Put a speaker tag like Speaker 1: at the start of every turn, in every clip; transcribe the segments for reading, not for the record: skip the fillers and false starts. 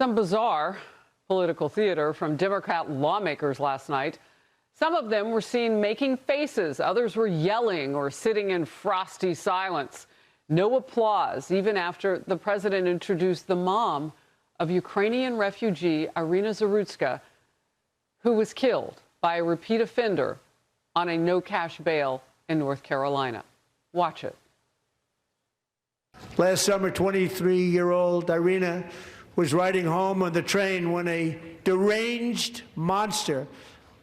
Speaker 1: Some bizarre political theater from Democrat lawmakers last night. Some of them were seen making faces. Others were yelling or sitting in frosty silence. No applause, even after the president introduced the mom of Ukrainian refugee Irina Zarutska, who was killed by a repeat offender on a no-cash bail in North Carolina. Watch it.
Speaker 2: Last summer, 23-year-old Irina was riding home on the train when a deranged monster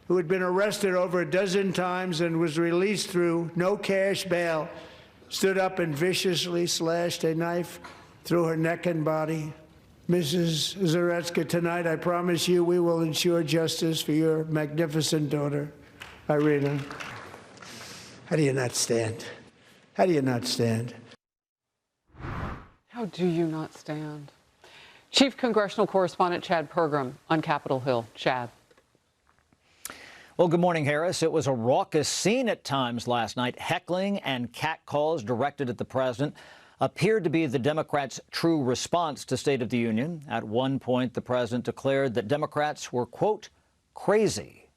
Speaker 2: who had been arrested over a dozen times and was released through no-cash bail stood up and viciously slashed a knife through her neck and body. Mrs. Zarutska, tonight I promise you we will ensure justice for your magnificent daughter, Irina. How do you not stand? How do you not stand?
Speaker 1: How do you not stand? Chief Congressional Correspondent Chad Pergram on Capitol Hill. Chad.
Speaker 3: Well, good morning, Harris. It was a raucous scene at times last night. Heckling and catcalls directed at the president appeared to be the Democrats' true response to State of the Union. At one point, the president declared that Democrats were, quote, crazy.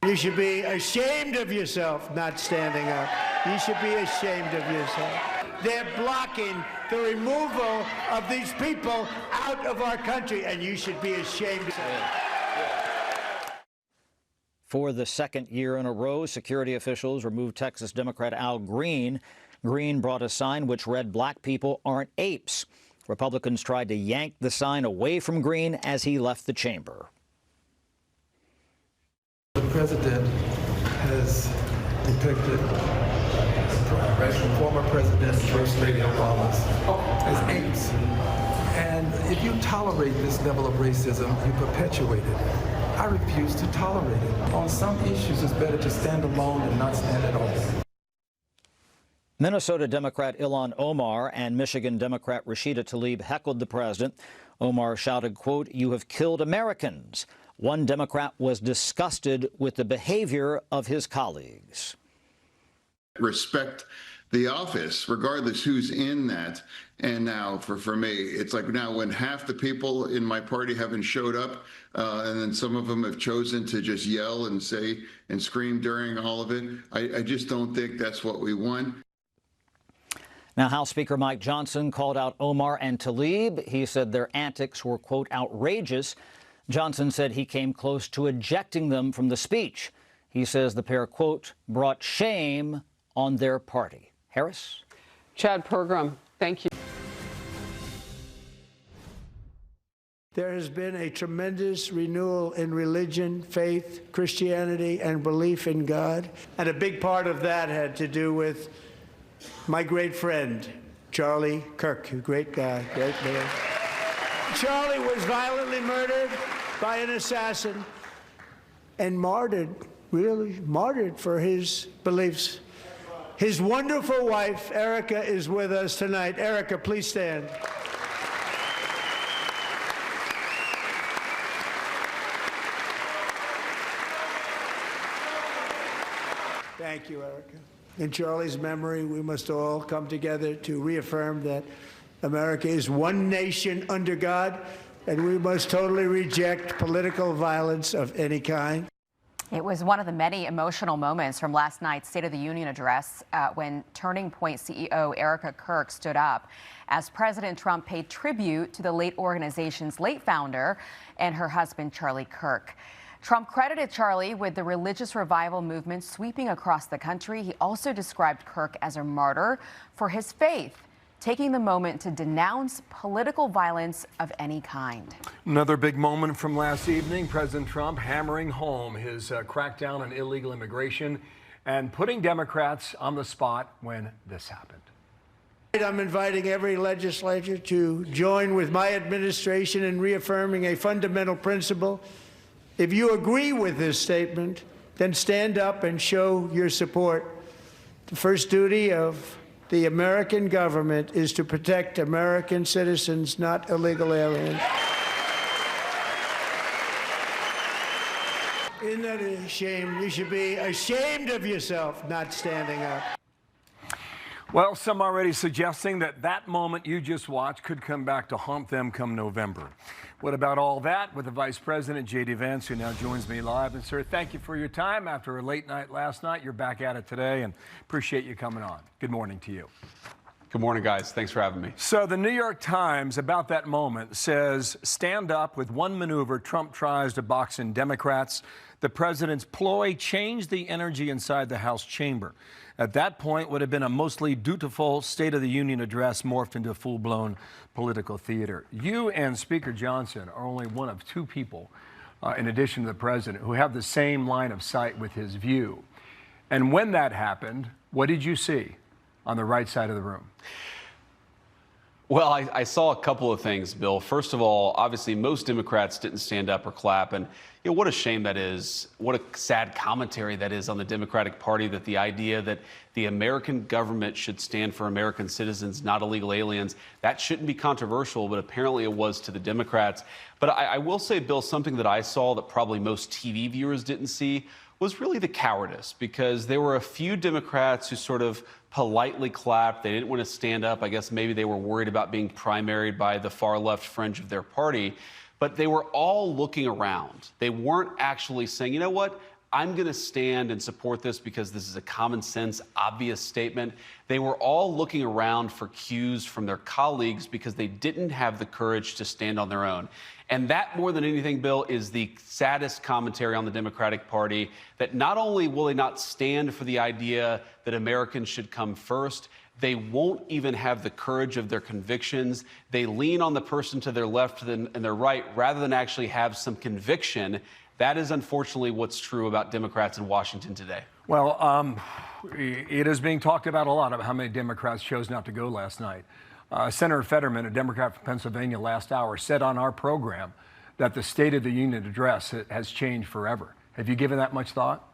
Speaker 2: You should be ashamed of yourself not standing up. You should be ashamed of yourself. They're blocking the removal of these people out of our country, and you should be ashamed of yourself.
Speaker 3: For the second year in a row, security officials removed Texas Democrat Al Green. Green brought a sign which read, "Black people aren't apes." Republicans tried to yank the sign away from Green as he left the chamber.
Speaker 4: The president has depicted former President First Lady Obama as apes. And if you tolerate this level of racism, you perpetuate it. I refuse to tolerate it. On some issues, it's better to stand alone than not stand at all.
Speaker 3: Minnesota Democrat Ilhan Omar and Michigan Democrat Rashida Tlaib heckled the president. Omar shouted, quote, "You have killed Americans." One Democrat was disgusted with the behavior of his colleagues.
Speaker 5: Respect the office, regardless who's in that. And now for me, it's like now when half the people in my party haven't showed up, and then some of them have chosen to just yell and say and scream during all of it, I just don't think that's what we want.
Speaker 3: Now, House Speaker Mike Johnson called out Omar and Tlaib. He said their antics were, quote, outrageous. Johnson said he came close to ejecting them from the speech. He says the pair, quote, brought shame on their party. Harris?
Speaker 1: Chad Pergram, thank you.
Speaker 2: There has been a tremendous renewal in religion, faith, Christianity, and belief in God. And a big part of that had to do with my great friend, Charlie Kirk, a great guy, great man. Charlie was violently murdered by an assassin and martyred, really martyred for his beliefs. His wonderful wife, Erica, is with us tonight. Erica, please stand. Thank you, Erica. In Charlie's memory, we must all come together to reaffirm that America is one nation under God, and we must totally reject political violence of any kind.
Speaker 6: It was one of the many emotional moments from last night's State of the Union address when Turning Point CEO Erica Kirk stood up as President Trump paid tribute to the late organization's late founder and her husband, Charlie Kirk. Trump credited Charlie with the religious revival movement sweeping across the country. He also described Kirk as a martyr for his faith, taking the moment to denounce political violence of any kind.
Speaker 7: Another big moment from last evening, President Trump hammering home his crackdown on illegal immigration and putting Democrats on the spot when this happened.
Speaker 2: I'm inviting every legislature to join with my administration in reaffirming a fundamental principle. If you agree with this statement, then stand up and show your support. The first duty of the American government is to protect American citizens, not illegal aliens. Isn't that a shame? You should be ashamed of yourself not standing up.
Speaker 7: Well, some already suggesting that that moment you just watched could come back to haunt them come November. What about all that with the Vice President, J.D. Vance, who now joins me live. And, sir, thank you for your time. After a late night last night, you're back at it today, and appreciate you coming on. Good morning to you.
Speaker 8: Good morning, guys. Thanks for having me.
Speaker 7: So the New York Times, about that moment, says, stand up with one maneuver, Trump tries to box in Democrats. The president's ploy changed the energy inside the House chamber. At that point, would have been a mostly dutiful State of the Union address morphed into full-blown political theater. You and Speaker Johnson are only one of two people, in addition to the president, who have the same line of sight with his view. And when that happened, what did you see on the right side of the room?
Speaker 8: Well, I saw a couple of things, Bill. First of all, obviously, most Democrats didn't stand up or clap. And what a shame that is. What a sad commentary that is on the Democratic Party, that the idea that the American government should stand for American citizens, not illegal aliens, that shouldn't be controversial, but apparently it was to the Democrats. But I will say, Bill, something that I saw that probably most TV viewers didn't see was really the cowardice, because there were a few Democrats who sort of politely clapped. They didn't want to stand up. I guess maybe they were worried about being primaried by the far left fringe of their party. But they were all looking around. They weren't actually saying, you know what, I'm going to stand and support this because this is a common sense, obvious statement. They were all looking around for cues from their colleagues because they didn't have the courage to stand on their own. And that, more than anything, Bill, is the saddest commentary on the Democratic Party, that not only will they not stand for the idea that Americans should come first, they won't even have the courage of their convictions. They lean on the person to their left and their right rather than actually have some conviction. That is unfortunately what's true about Democrats in Washington today.
Speaker 7: Well, it is being talked about a lot about how many Democrats chose not to go last night. Senator Fetterman, a Democrat from Pennsylvania, last hour said on our program that the State of the Union address has changed forever. Have you given that much thought?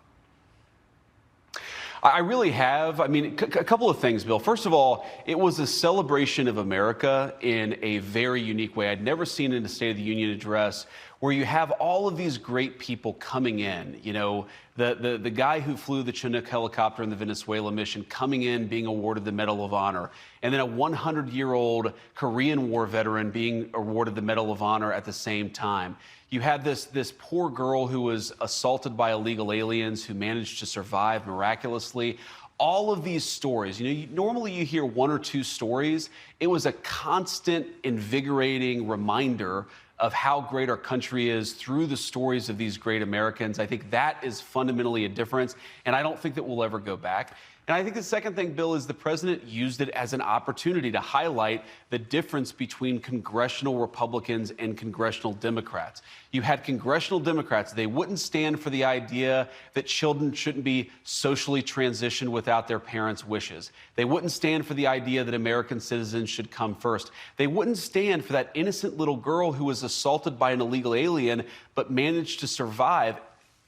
Speaker 8: I really have. I mean, a couple of things, Bill. First of all, it was a celebration of America in a very unique way. I'd never seen in a State of the Union address where you have all of these great people coming in. You know, the guy who flew the Chinook helicopter in the Venezuela mission coming in, being awarded the Medal of Honor, and then a 100-year-old Korean War veteran being awarded the Medal of Honor at the same time. You had this poor girl who was assaulted by illegal aliens who managed to survive miraculously. All of these stories, normally you hear one or two stories. It was a constant, invigorating reminder of how great our country is through the stories of these great Americans. I think that is fundamentally a difference, and I don't think that we'll ever go back. And I think the second thing, Bill, is the president used it as an opportunity to highlight the difference between congressional Republicans and congressional Democrats. You had congressional Democrats. They wouldn't stand for the idea that children shouldn't be socially transitioned without their parents' wishes. They wouldn't stand for the idea that American citizens should come first. They wouldn't stand for that innocent little girl who was assaulted by an illegal alien but managed to survive.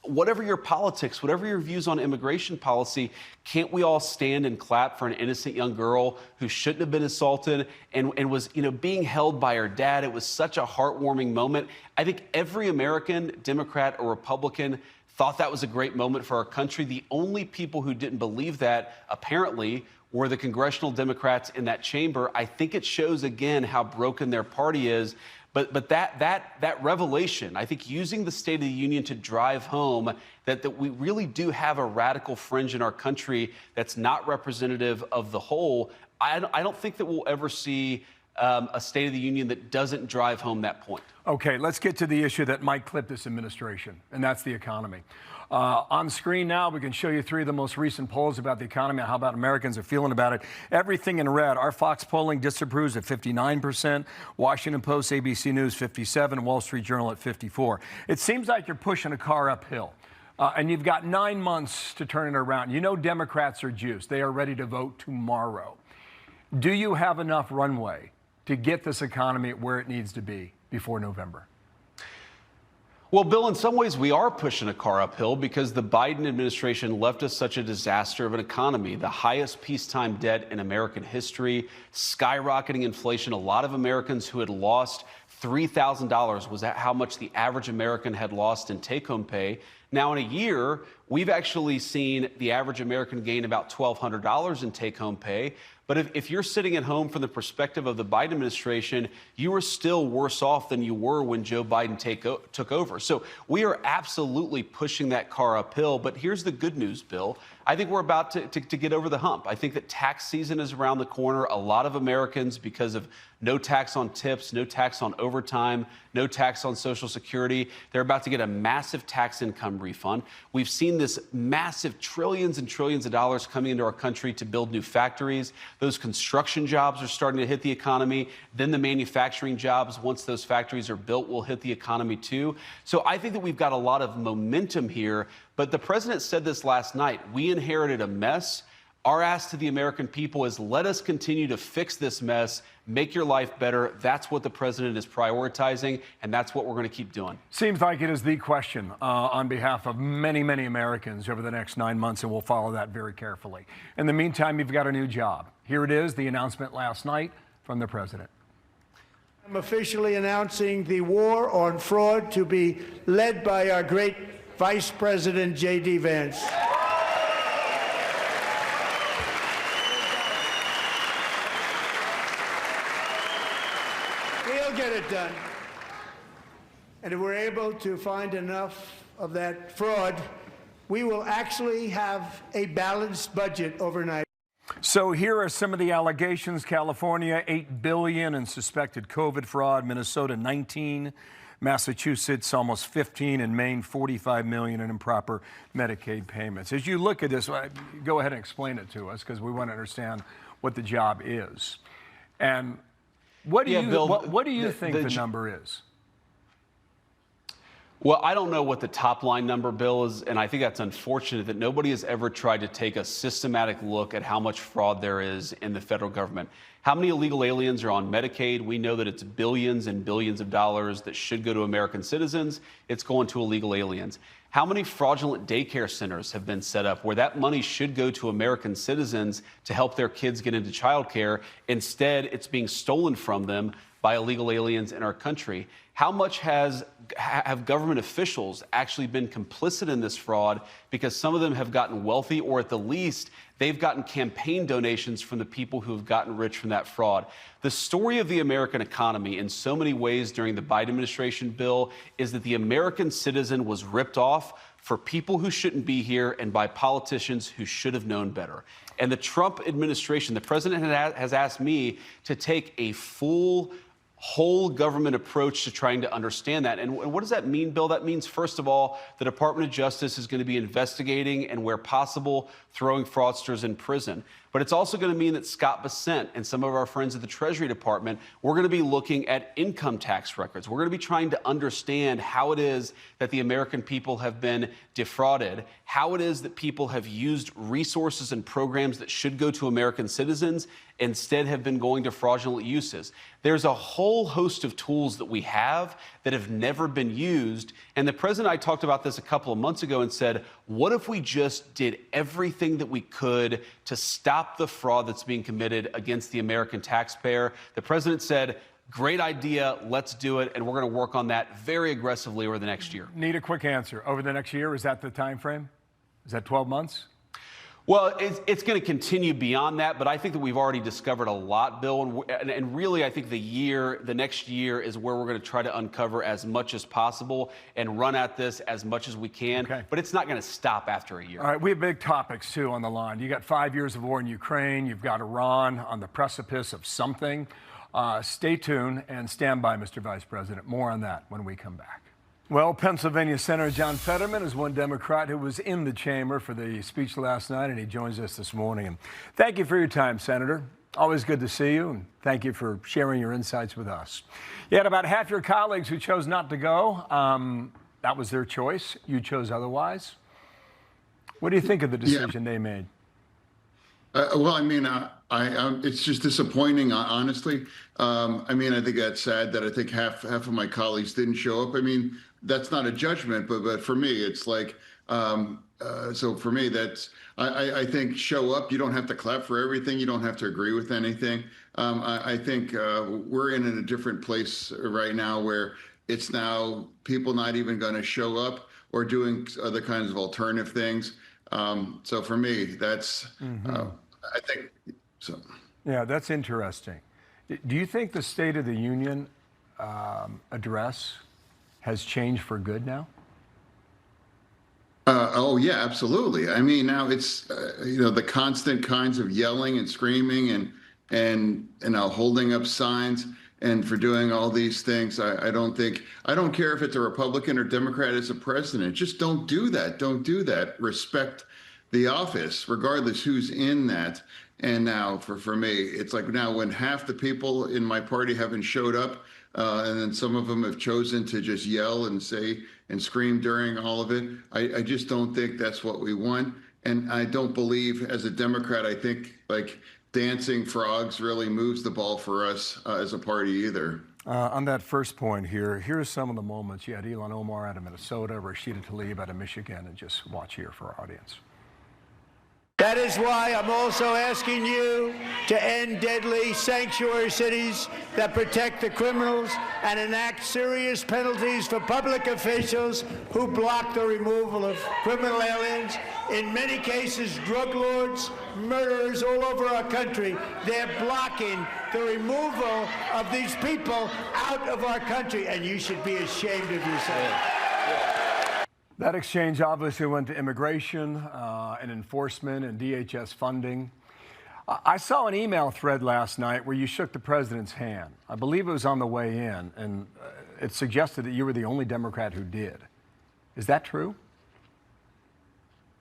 Speaker 8: Whatever your politics, whatever your views on immigration policy, can't we all stand and clap for an innocent young girl who shouldn't have been assaulted and was, being held by her dad? It was such a heartwarming moment. I think every American, Democrat or Republican, thought that was a great moment for our country. The only people who didn't believe that, apparently, were the congressional Democrats in that chamber. I think it shows again how broken their party is. But that revelation, I think, using the State of the Union to drive home that we really do have a radical fringe in our country that's not representative of the whole. I don't think that we'll ever see a State of the Union that doesn't drive home that point. Okay, let's get to the issue that might clip this administration, and that's the economy. On screen now, we can show you three of the most recent polls about the economy, how about Americans are feeling about it. Everything in red. Our Fox polling disapproves at 59%, Washington Post, ABC News 57%, Wall Street Journal at 54%. It seems like you're pushing a car uphill, and you've got 9 months to turn it around. You know Democrats are juiced. They are ready to vote tomorrow. Do you have enough runway to get this economy where it needs to be before November? Well, Bill, in some ways we are pushing a car uphill because the Biden administration left us such a disaster of an economy, the highest peacetime debt in American history, skyrocketing inflation. A lot of Americans who had lost $3,000 was how much the average American had lost in take-home pay. Now, in a year, we've actually seen the average American gain about $1,200 in take-home pay. But if you're sitting at home from the perspective of the Biden administration, you are still worse off than you were when Joe Biden took over. So we are absolutely pushing that car uphill. But here's the good news, Bill. I think we're about to get over the hump. I think that tax season is around the corner. A lot of Americans, because of no tax on tips, no tax on overtime, no tax on Social Security, they're about to get a massive tax income refund. We've seen this massive trillions and trillions of dollars coming into our country to build new factories. Those construction jobs are starting to hit the economy. Then the manufacturing jobs, once those factories are built, will hit the economy too. So I think that we've got a lot of momentum here. But the president said this last night. We inherited a mess. Our ask to the American people is let us continue to fix this mess, make your life better. That's what the president is prioritizing, and that's what we're going to keep doing.
Speaker 7: Seems like it is the question on behalf of many, many Americans over the next 9 months, and we'll follow that very carefully. In the meantime, you've got a new job. Here it is, the announcement last night from the president.
Speaker 2: I'm officially announcing the war on fraud to be led by our great Vice President J.D. Vance. He'll get it done. And if we're able to find enough of that fraud, we will actually have a balanced budget overnight.
Speaker 7: So here are some of the allegations. California, $8 billion in suspected COVID fraud. Minnesota, 19. Massachusetts, almost 15, and Maine, $45 million in improper Medicaid payments. As you look at this, go ahead and explain it to us, because we want to understand what the job is. And what do you think the number is?
Speaker 8: Well, I don't know what the top line number, Bill, is, and I think that's unfortunate that nobody has ever tried to take a systematic look at how much fraud there is in the federal government. How many illegal aliens are on Medicaid? We know that it's billions and billions of dollars that should go to American citizens. It's going to illegal aliens. How many fraudulent daycare centers have been set up where that money should go to American citizens to help their kids get into childcare? Instead, it's being stolen from them by illegal aliens in our country. How much have government officials actually been complicit in this fraud because some of them have gotten wealthy, or at the least, they've gotten campaign donations from the people who have gotten rich from that fraud? The story of the American economy in so many ways during the Biden administration, Bill, is that the American citizen was ripped off for people who shouldn't be here and by politicians who should have known better. And the Trump administration, the president has asked me to take a full whole government approach to trying to understand that. And what does that mean, Bill? That means, first of all, the Department of Justice is going to be investigating and, where possible, throwing fraudsters in prison. But it's also going to mean that Scott Bessent and some of our friends at the Treasury Department, we're going to be looking at income tax records. We're going to be trying to understand how it is that the American people have been defrauded, how it is that people have used resources and programs that should go to American citizens instead have been going to fraudulent uses. There's a whole host of tools that we have that have never been used. And the president and I talked about this a couple of months ago and said, what if we just did everything that we could to stop the fraud that's being committed against the American taxpayer? The president said, great idea, let's do it, and we're going to work on that very aggressively over the next year.
Speaker 7: Need a quick answer. Over the next year, is that the time frame? Is that 12 months?
Speaker 8: Well, it's going to continue beyond that, but I think that we've already discovered a lot, Bill, and really I think the next year is where we're going to try to uncover as much as possible and run at this as much as we can,
Speaker 7: okay.
Speaker 8: But it's not going to stop after a year.
Speaker 7: All right, we have big topics, too, on the line. You got 5 years of war in Ukraine. You've got Iran on the precipice of something. Stay tuned and stand by, Mr. Vice President. More on that when we come back. Well, Pennsylvania Senator John Fetterman is one Democrat who was in the chamber for the speech last night, and he joins us this morning. And thank you for your time, Senator. Always good to see you, and thank you for sharing your insights with us. You had about half your colleagues who chose not to go. That was their choice. You chose otherwise. What do you think of the decision they made?
Speaker 5: Well, I mean, it's just disappointing, honestly. I mean, I think that's sad that I think half of my colleagues didn't show up. I mean, that's not a judgment, but for me, it's like, so for me, that's, I think show up. You don't have to clap for everything. You don't have to agree with anything. I think we're in a different place right now where it's now people not even going to show up or doing other kinds of alternative things. So for me, that's, I think so.
Speaker 7: Yeah, that's interesting. Do you think the State of the Union address has changed for good now?
Speaker 5: Oh yeah, absolutely. I mean, now it's the constant kinds of yelling and screaming and holding up signs and for doing all these things. I don't care if it's a Republican or Democrat as a president. Just don't do that. Don't do that. Respect the office, regardless who's in that. And now for me, it's like now when half the people in my party haven't showed up, and then some of them have chosen to just yell and say and scream during all of it. I just don't think that's what we want. And I don't believe, as a Democrat, I think like dancing frogs really moves the ball for us as a party either.
Speaker 7: On that first point here, here's some of the moments. You had Ilhan Omar out of Minnesota, Rashida Tlaib out of Michigan, and just watch here for our audience.
Speaker 2: That is why I'm also asking you to end deadly sanctuary cities that protect the criminals and enact serious penalties for public officials who block the removal of criminal aliens. In many cases, drug lords, murderers all over our country, they're blocking the removal of these people out of our country, and you should be ashamed of yourself.
Speaker 7: That exchange obviously went to immigration and enforcement and DHS funding. I saw an email thread last night where you shook the president's hand. I believe it was on the way in, and it suggested that you were the only Democrat who did. Is that true?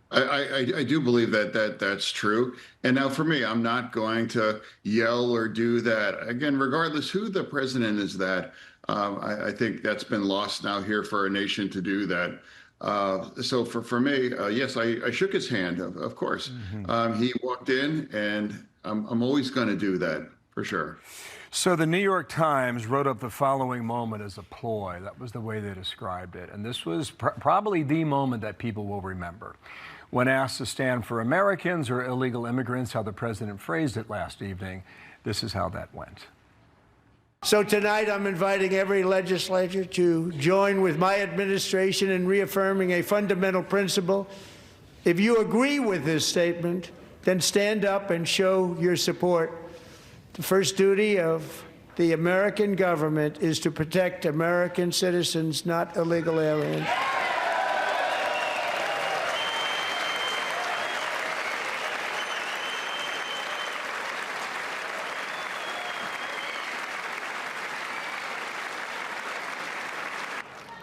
Speaker 5: I do believe that's true. And now for me, I'm not going to yell or do that. Again, regardless who the president is I think that's been lost now here for our nation to do that. So for me, yes, I shook his hand, of course. Mm-hmm. He walked in, and I'm always going to do that, for sure.
Speaker 7: So the New York Times wrote up the following moment as a ploy. That was the way they described it. And this was probably the moment that people will remember. When asked to stand for Americans or illegal immigrants, how the president phrased it last evening, this is how that went.
Speaker 2: So tonight I'm inviting every legislator to join with my administration in reaffirming a fundamental principle. If you agree with this statement, then stand up and show your support. The first duty of the American government is to protect American citizens, not illegal aliens.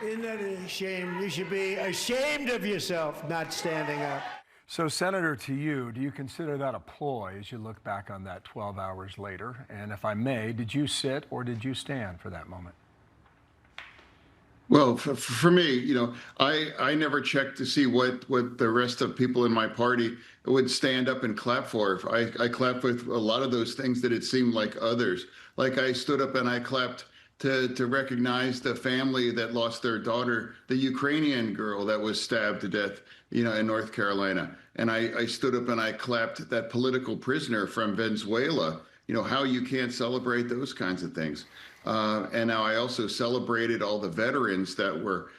Speaker 2: Isn't that a shame? You should be ashamed of yourself not standing up.
Speaker 7: So, Senator, to you, do you consider that a ploy as you look back on that 12 hours later? And if I may, did you sit or did you stand for that moment?
Speaker 5: Well, for me, I never checked to see what the rest of people in my party would stand up and clap for. I clapped with a lot of those things that it seemed like others. Like I stood up and I clapped to recognize the family that lost their daughter, the Ukrainian girl that was stabbed to death, in North Carolina. And I stood up and I clapped that political prisoner from Venezuela, how you can't celebrate those kinds of things. And now I also celebrated all the veterans that were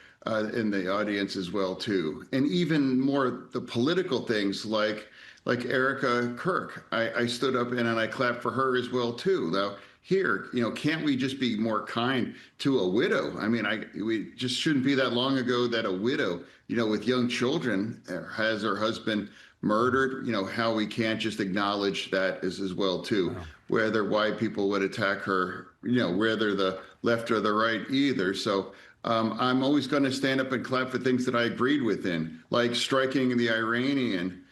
Speaker 5: in the audience as well, too. And even more the political things like Erica Kirk. I stood up and I clapped for her as well, too. Now, here, can't we just be more kind to a widow? I mean, we just shouldn't be that long ago that a widow, with young children has her husband murdered, how we can't just acknowledge that as well, too. Wow. Whether white people would attack her, whether the left or the right either. So I'm always going to stand up and clap for things that I agreed with like striking the Iranian,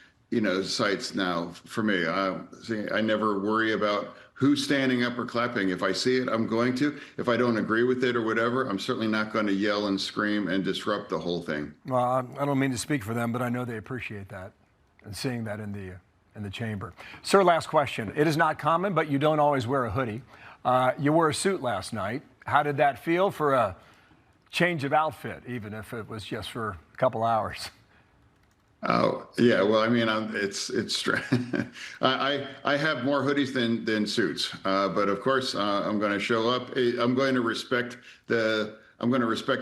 Speaker 5: sites now for me. I never worry about who's standing up or clapping. If I see it, I'm going to. If I don't agree with it or whatever, I'm certainly not going to yell and scream and disrupt the whole thing. Well,
Speaker 7: I don't mean to speak for them, but I know they appreciate that and seeing that in the chamber. Sir, last question. It is not common, but you don't always wear a hoodie. You wore a suit last night. How did that feel for a change of outfit, even if it was just for a couple hours?
Speaker 5: Oh, yeah. Well, I mean, it's I have more hoodies than suits, but of course, I'm going to show up. I'm going to respect the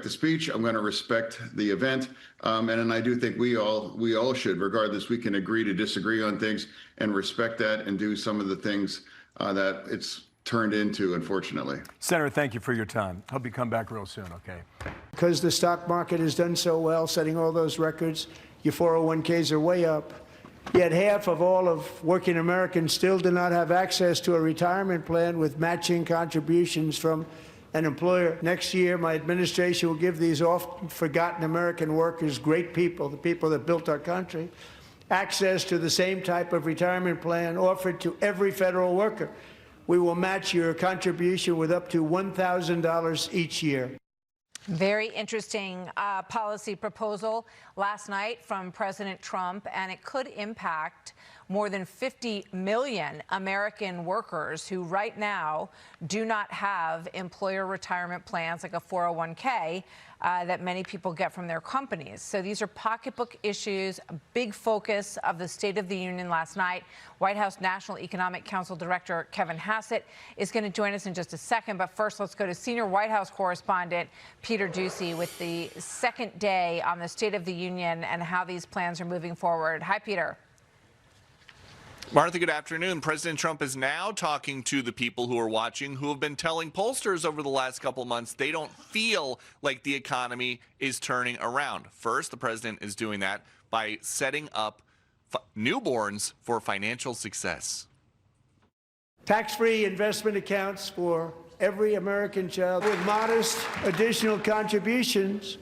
Speaker 5: speech. I'm going to respect the event, and I do think we all should, regardless. We can agree to disagree on things and respect that, and do some of the things that it's turned into, unfortunately.
Speaker 7: Senator, thank you for your time. Hope you come back real soon, okay?
Speaker 2: Because the stock market has done so well, setting all those records, your 401ks are way up. Yet half of all of working Americans still do not have access to a retirement plan with matching contributions from an employer. Next year, my administration will give these often forgotten American workers, great people, the people that built our country, access to the same type of retirement plan offered to every federal worker. We will match your contribution with up to $1,000 each year.
Speaker 9: Very interesting policy proposal last night from President Trump, and it could impact more than 50 million American workers who right now do not have employer retirement plans like a 401k that many people get from their companies. So these are pocketbook issues, a big focus of the State of the Union last night. White House National Economic Council Director Kevin Hassett is going to join us in just a second. But first, let's go to senior White House correspondent Peter Doocy with the second day on the State of the Union and how these plans are moving forward. Hi, Peter.
Speaker 10: Martha, good afternoon. President Trump is now talking to the people who are watching, who have been telling pollsters over the last couple months they don't feel like the economy is turning around. First, the president is doing that by setting up newborns for financial success.
Speaker 2: Tax-free investment accounts for every American child with modest additional contributions.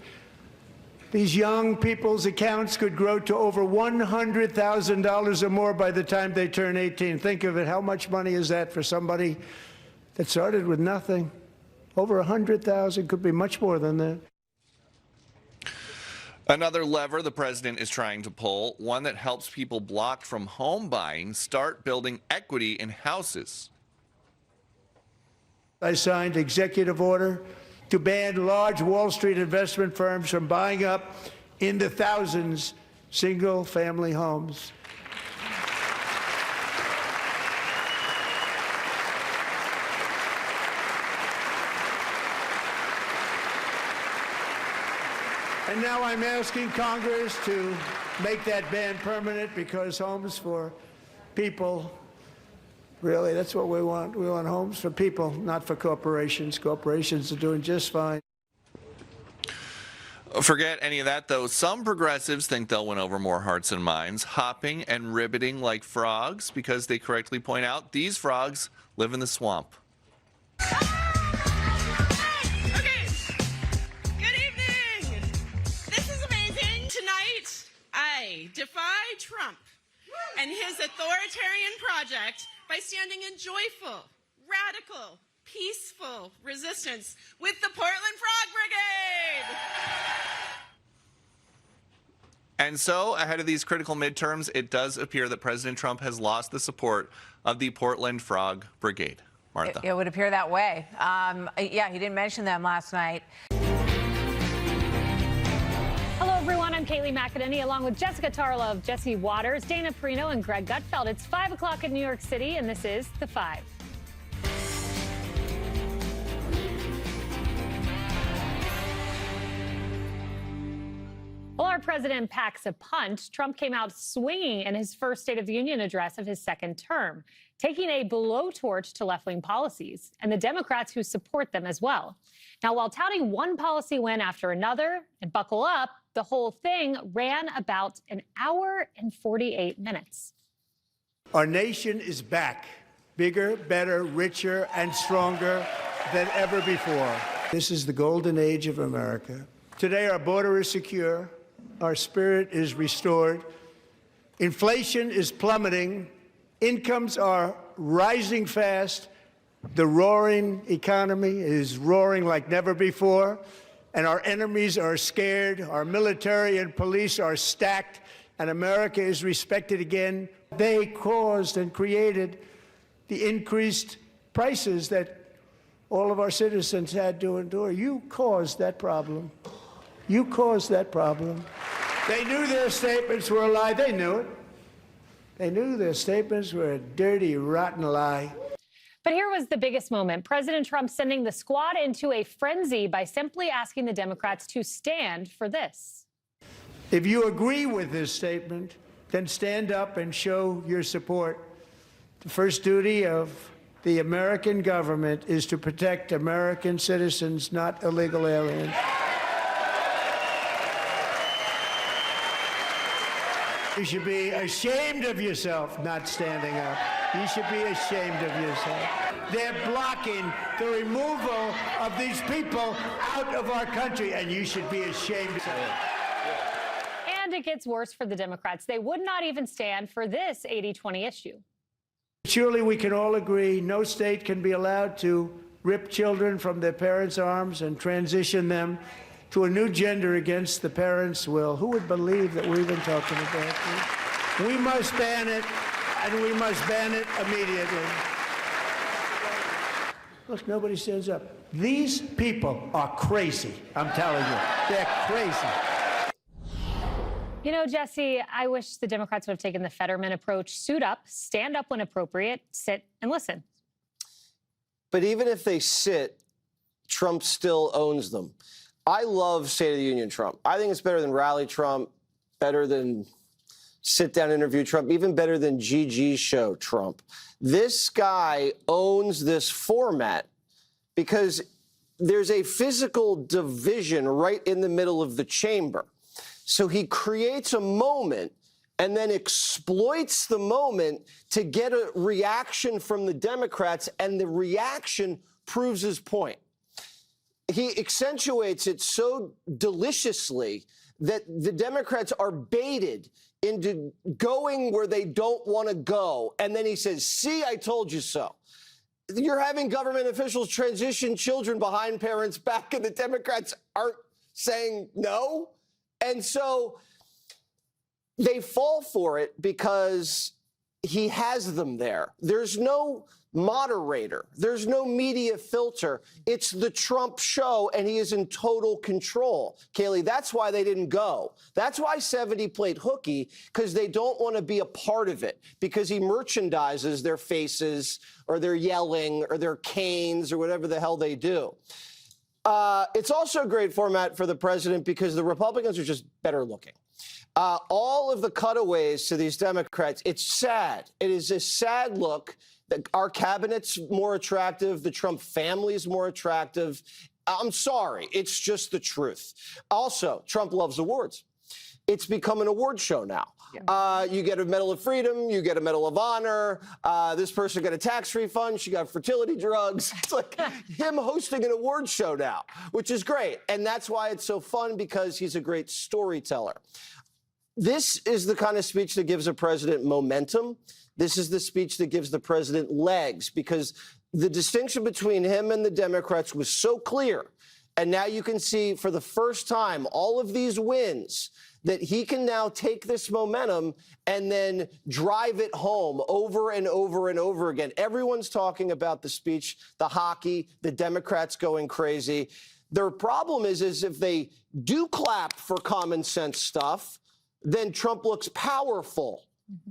Speaker 2: These young people's accounts could grow to over $100,000 or more by the time they turn 18. Think of it. How much money is that for somebody that started with nothing? Over 100,000, could be much more than that.
Speaker 10: Another lever the president is trying to pull, one that helps people blocked from home buying start building equity in houses.
Speaker 2: I signed executive order to ban large Wall Street investment firms from buying up in the thousands single-family homes. And now I'm asking Congress to make that ban permanent, because homes for people, really, that's what we want. We want homes for people, not for corporations. Corporations are doing just fine.
Speaker 10: Forget any of that, though. Some progressives think they'll win over more hearts and minds, hopping and ribbiting like frogs, because they correctly point out these frogs live in the swamp.
Speaker 11: Okay. Good evening. This is amazing. Tonight, I defy Trump and his authoritarian project by standing in joyful, radical, peaceful resistance with the Portland Frog Brigade.
Speaker 10: And so, ahead of these critical midterms, it does appear that President Trump has lost the support of the Portland Frog Brigade. Martha.
Speaker 9: It would appear that way. Yeah, he didn't mention them last night.
Speaker 12: Hello, everyone. I'm Kayleigh McEnany, along with Jessica Tarlov, Jesse Waters, Dana Perino, and Greg Gutfeld. It's 5 o'clock in New York City, and this is The Five. While our president packs a punch, Trump came out swinging in his first State of the Union address of his second term, taking a blowtorch to left-wing policies and the Democrats who support them as well. Now, while touting one policy win after another, and buckle up, the whole thing ran about an hour and 48 minutes.
Speaker 2: Our nation is back, bigger, better, richer, and stronger than ever before. This is the golden age of America. Today, our border is secure. Our spirit is restored. Inflation is plummeting. Incomes are rising fast. The roaring economy is roaring like never before. And our enemies are scared. Our military and police are stacked. And America is respected again. They caused and created the increased prices that all of our citizens had to endure. You caused that problem. You caused that problem. They knew their statements were a lie. They knew it. They knew their statements were a dirty, rotten lie.
Speaker 12: But here was the biggest moment. President Trump sending the squad into a frenzy by simply asking the Democrats to stand for this.
Speaker 2: If you agree with this statement, then stand up and show your support. The first duty of The American government is to protect American citizens, not illegal aliens. You should be ashamed of yourself not standing up. You should be ashamed of yourself. They're blocking the removal of these people out of our country, and you should be ashamed of yourself.
Speaker 12: And it gets worse for the Democrats. They would not even stand for this 80-20 issue.
Speaker 2: Surely we can all agree no state can be allowed to rip children from their parents' arms and transition them to a new gender against the parents' will. Who would believe that we're even talking about this? We must ban it, and we must ban it immediately. Look, nobody stands up. These people are crazy, I'm telling you. They're crazy.
Speaker 12: You know, Jesse, I wish the Democrats would have taken the Fetterman approach. Suit up, stand up when appropriate, sit and listen.
Speaker 13: But even if they sit, Trump still owns them. I love State of the Union Trump. I think it's better than Rally Trump, better than sit-down interview Trump, even better than GG's show Trump. This guy owns this format because there's a physical division right in the middle of the chamber. So he creates a moment and then exploits the moment to get a reaction from the Democrats, and the reaction proves his point. He accentuates it so deliciously that the Democrats are baited into going where they don't want to go. And then he says, see, I told you so. You're having government officials transition children behind parents' back, and the Democrats aren't saying no. And so they fall for it because he has them there. There's no moderator. There's no media filter. It's the Trump show, and he is in total control. Kaylee, that's why they didn't go. That's why 70 played hooky, because they don't want to be a part of it, because he merchandises their faces or their yelling or their canes or whatever the hell they do. It's also a great format for the president because the Republicans are just better looking. All of the cutaways to these Democrats, it's sad. It is a sad look. Our cabinet's more attractive. The Trump family's more attractive. I'm sorry. It's just the truth. Also, Trump loves awards. It's become an award show now. Yeah. You get a Medal of Freedom. You get a Medal of Honor. This person got a tax refund. She got fertility drugs. It's like him hosting an award show now, which is great. And that's why it's so fun, because he's a great storyteller. This is the kind of speech that gives a president momentum. This is the speech that gives the president legs, because the distinction between him and the Democrats was so clear. And now you can see for the first time all of these wins that he can now take this momentum and then drive it home over and over and over again. Everyone's talking about the speech, the hockey, the Democrats going crazy. Their problem is if they do clap for common sense stuff, then Trump looks powerful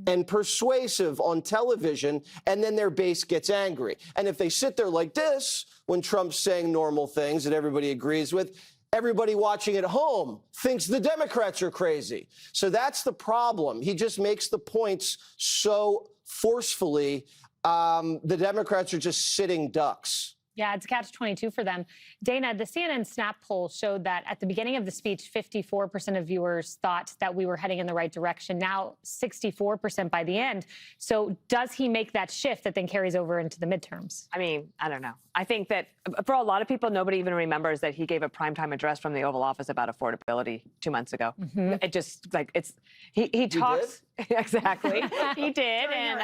Speaker 13: and persuasive on television, and then their base gets angry. And if they sit there like this, when Trump's saying normal things that everybody agrees with, everybody watching at home thinks the Democrats are crazy. So that's the problem. He just makes the points so forcefully. The Democrats are just sitting ducks.
Speaker 12: Yeah, it's a catch-22 for them. Dana, the CNN Snap poll showed that at the beginning of the speech, 54% of viewers thought that we were heading in the right direction. Now, 64% by the end. So does he make that shift that then carries over into the midterms?
Speaker 14: I mean, I don't know. I think that for a lot of people, nobody even remembers that he gave a primetime address from the Oval Office about affordability 2 months ago. It just, like, it's, he talks. Exactly. He did. And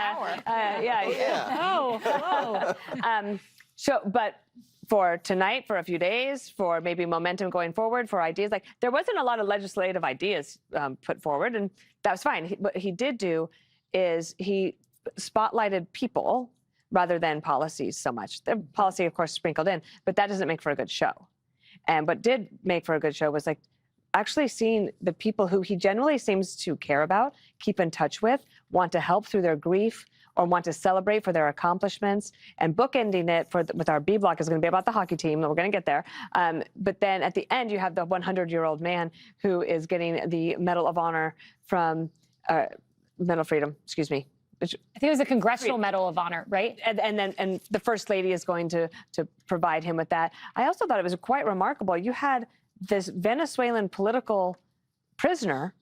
Speaker 14: but for tonight, for a few days, for maybe momentum going forward, for ideas, like, there wasn't a lot of legislative ideas put forward, and that was fine. What he did do is he spotlighted people rather than policies so much. The policy, of course, sprinkled in, but that doesn't make for a good show. And what did make for a good show was, like, actually seeing the people who he generally seems to care about, keep in touch with, want to help through their grief, or want to celebrate for their accomplishments, and bookending it with our B block is going to be about the hockey team, and we're going to get there. But then at the end, you have the 100-year-old man who is getting the Medal of Honor from Medal of Freedom, excuse me,
Speaker 12: I think it was a Congressional Medal of Honor, right?
Speaker 14: And the First Lady is going to provide him with that. I also thought it was quite remarkable. You had this Venezuelan political prisoner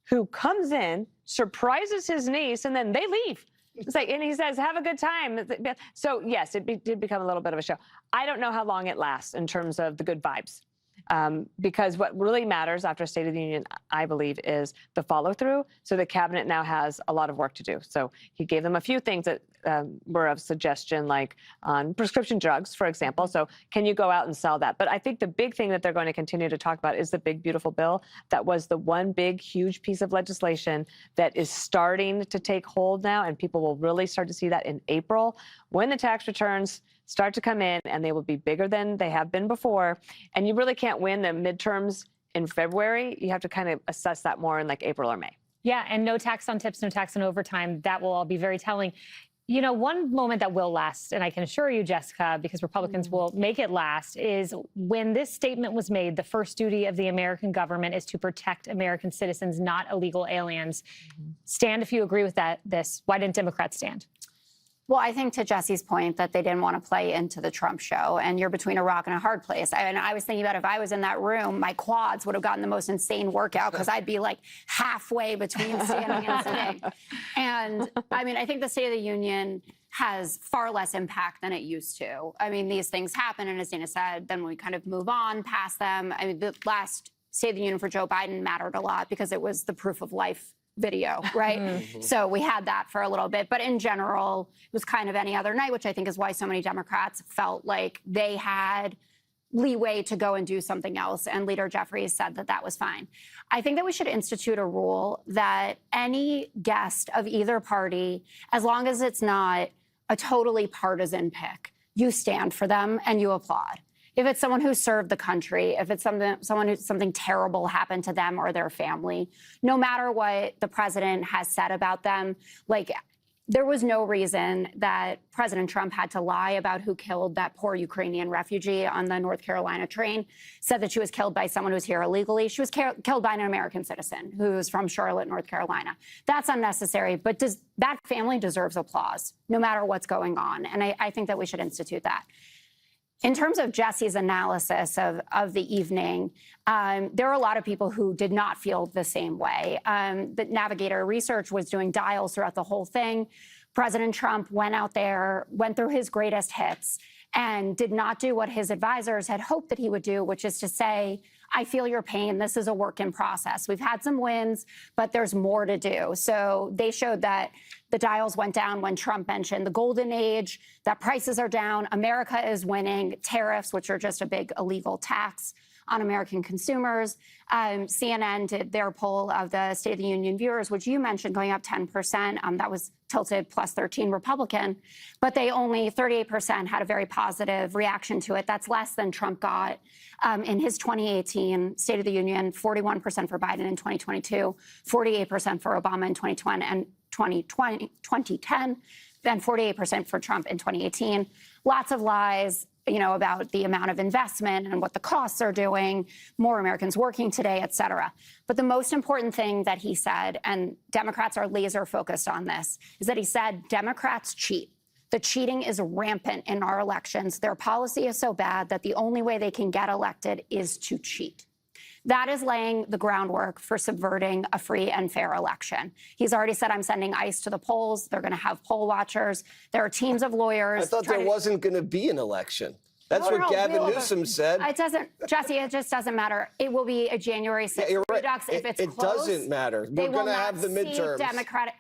Speaker 14: who comes in, surprises his niece, and then they leave. It's like, and he says, have a good time. So yes, it did become a little bit of a show. I don't know how long it lasts in terms of the good vibes. Because what really matters after a State of the Union, I believe, is the follow-through. So the cabinet now has a lot of work to do. So he gave them a few things that were of suggestion, like on prescription drugs, for example. So can you go out and sell that? But I think the big thing that they're going to continue to talk about is the big, beautiful bill. That was the one big, huge piece of legislation that is starting to take hold now, and people will really start to see that in April when the tax returns start to come in, and they will be bigger than they have been before. And you really can't win the midterms in February. You have to kind of assess that more in like April or May.
Speaker 12: Yeah, and no tax on tips, no tax on overtime. That will all be very telling. You know, one moment that will last, and I can assure you, Jessica, because Republicans will make it last, is when this statement was made, the first duty of the American government is to protect American citizens, not illegal aliens. Stand if you agree with this. Why didn't Democrats stand?
Speaker 15: Well, I think to Jesse's point that they didn't want to play into the Trump show, and you're between a rock and a hard place. And I was thinking about if I was in that room, my quads would have gotten the most insane workout because I'd be like halfway between standing and sitting. And I mean, I think the State of the Union has far less impact than it used to. I mean, these things happen, and as Dana said, then we kind of move on past them. I mean, the last State of the Union for Joe Biden mattered a lot because it was the proof of life video, right? So we had that for a little bit. But in general, it was kind of any other night, which I think is why so many Democrats felt like they had leeway to go and do something else. And Leader Jeffries said that that was fine. I think that we should institute a rule that any guest of either party, as long as it's not a totally partisan pick, you stand for them and you applaud. If it's someone who served the country, if it's someone who something terrible happened to them or their family, no matter what the president has said about them, like there was no reason that President Trump had to lie about who killed that poor Ukrainian refugee on the North Carolina train, said that she was killed by someone who's here illegally. She was killed by an American citizen who was from Charlotte, North Carolina. That's unnecessary, but that family deserves applause, no matter what's going on. And I think that we should institute that. In terms of Jesse's analysis of the evening, there are a lot of people who did not feel the same way. The Navigator Research was doing dials throughout the whole thing. President Trump went out there, went through his greatest hits, and did not do what his advisors had hoped that he would do, which is to say, I feel your pain. This is a work in process. We've had some wins, but there's more to do. So they showed that the dials went down when Trump mentioned the golden age, that prices are down, America is winning, tariffs, which are just a big illegal tax on American consumers. CNN did their poll of the State of the Union viewers, which you mentioned going up 10%. That was tilted plus 13 Republican, but they only 38% had a very positive reaction to it. That's less than Trump got in his 2018 State of the Union, 41% for Biden in 2022, 48% for Obama in 2020 and 2010, then 48% for Trump in 2018. Lots of lies, about the amount of investment and what the costs are doing, more Americans working today, et cetera. But the most important thing that he said, and Democrats are laser focused on this, is that he said Democrats cheat. The cheating is rampant in our elections. Their policy is so bad that the only way they can get elected is to cheat. That is laying the groundwork for subverting a free and fair election. He's already said, I'm sending ICE to the polls. They're going to have poll watchers. There are teams of lawyers.
Speaker 13: I thought there wasn't going to be an election. That's what Gavin Newsom said.
Speaker 15: It doesn't, Jesse, it just doesn't matter. It will be a January 6th.
Speaker 13: Yeah, you're right.
Speaker 15: Redux. If it's
Speaker 13: it
Speaker 15: close,
Speaker 13: doesn't matter. We're going to have the midterms.
Speaker 15: Democratic.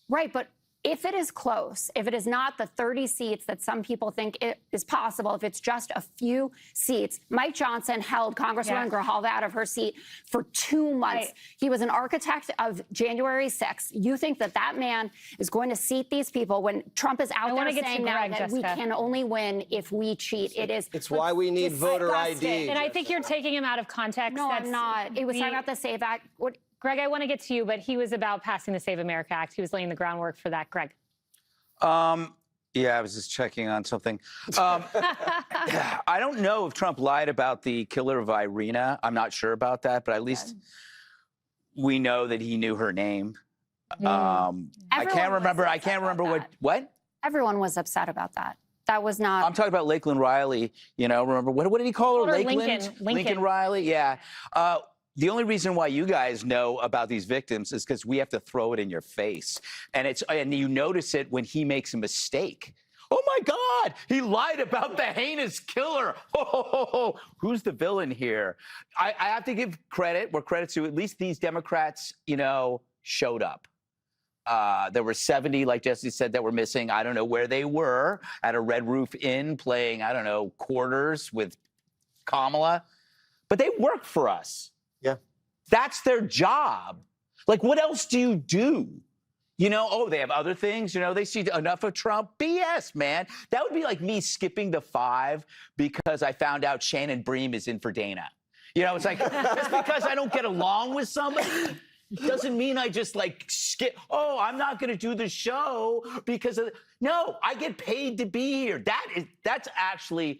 Speaker 15: Right, but if it is close, if it is not the 30 seats that some people think it is possible, if it's just a few seats, Mike Johnson held Congresswoman Grijalva out of her seat for 2 months. Right. He was an architect of January 6th. You think that man is going to seat these people when Trump is out there saying now that we can only win if we cheat?
Speaker 13: It's why we need voter ID.
Speaker 12: And I think you're taking him out of context.
Speaker 15: No, I'm not. It was talking about the SAVE Act.
Speaker 12: Greg, I want to get to you, but he was about passing the Save America Act. He was laying the groundwork for that. Greg.
Speaker 16: Yeah, I was just checking on something. I don't know if Trump lied about the killer of Irina. I'm not sure about that, but at least we know that he knew her name. I can't remember what.
Speaker 15: Everyone was upset about that. That was not.
Speaker 16: I'm talking about Lakeland Riley. You know, remember what did he call her?
Speaker 12: Lakeland.
Speaker 16: Lincoln Riley. Yeah. The only reason why you guys know about these victims is because we have to throw it in your face, and you notice it when he makes a mistake. Oh my God, he lied about the heinous killer. Oh, who's the villain here? I have to give credit where credit's due. At least these Democrats, you know, showed up. There were 70, like Jesse said, that were missing. I don't know where they were, at a Red Roof Inn playing, I don't know, quarters with Kamala. But they work for us.
Speaker 13: Yeah.
Speaker 16: That's their job. Like, what else do you do? You know, oh, they have other things. You know, they see enough of Trump. BS, man. That would be like me skipping the 5 because I found out Shannon Bream is in for Dana. You know, it's like, just because I don't get along with somebody doesn't mean I just like skip. Oh, I'm not going to do the show because of. No, I get paid to be here. That's actually.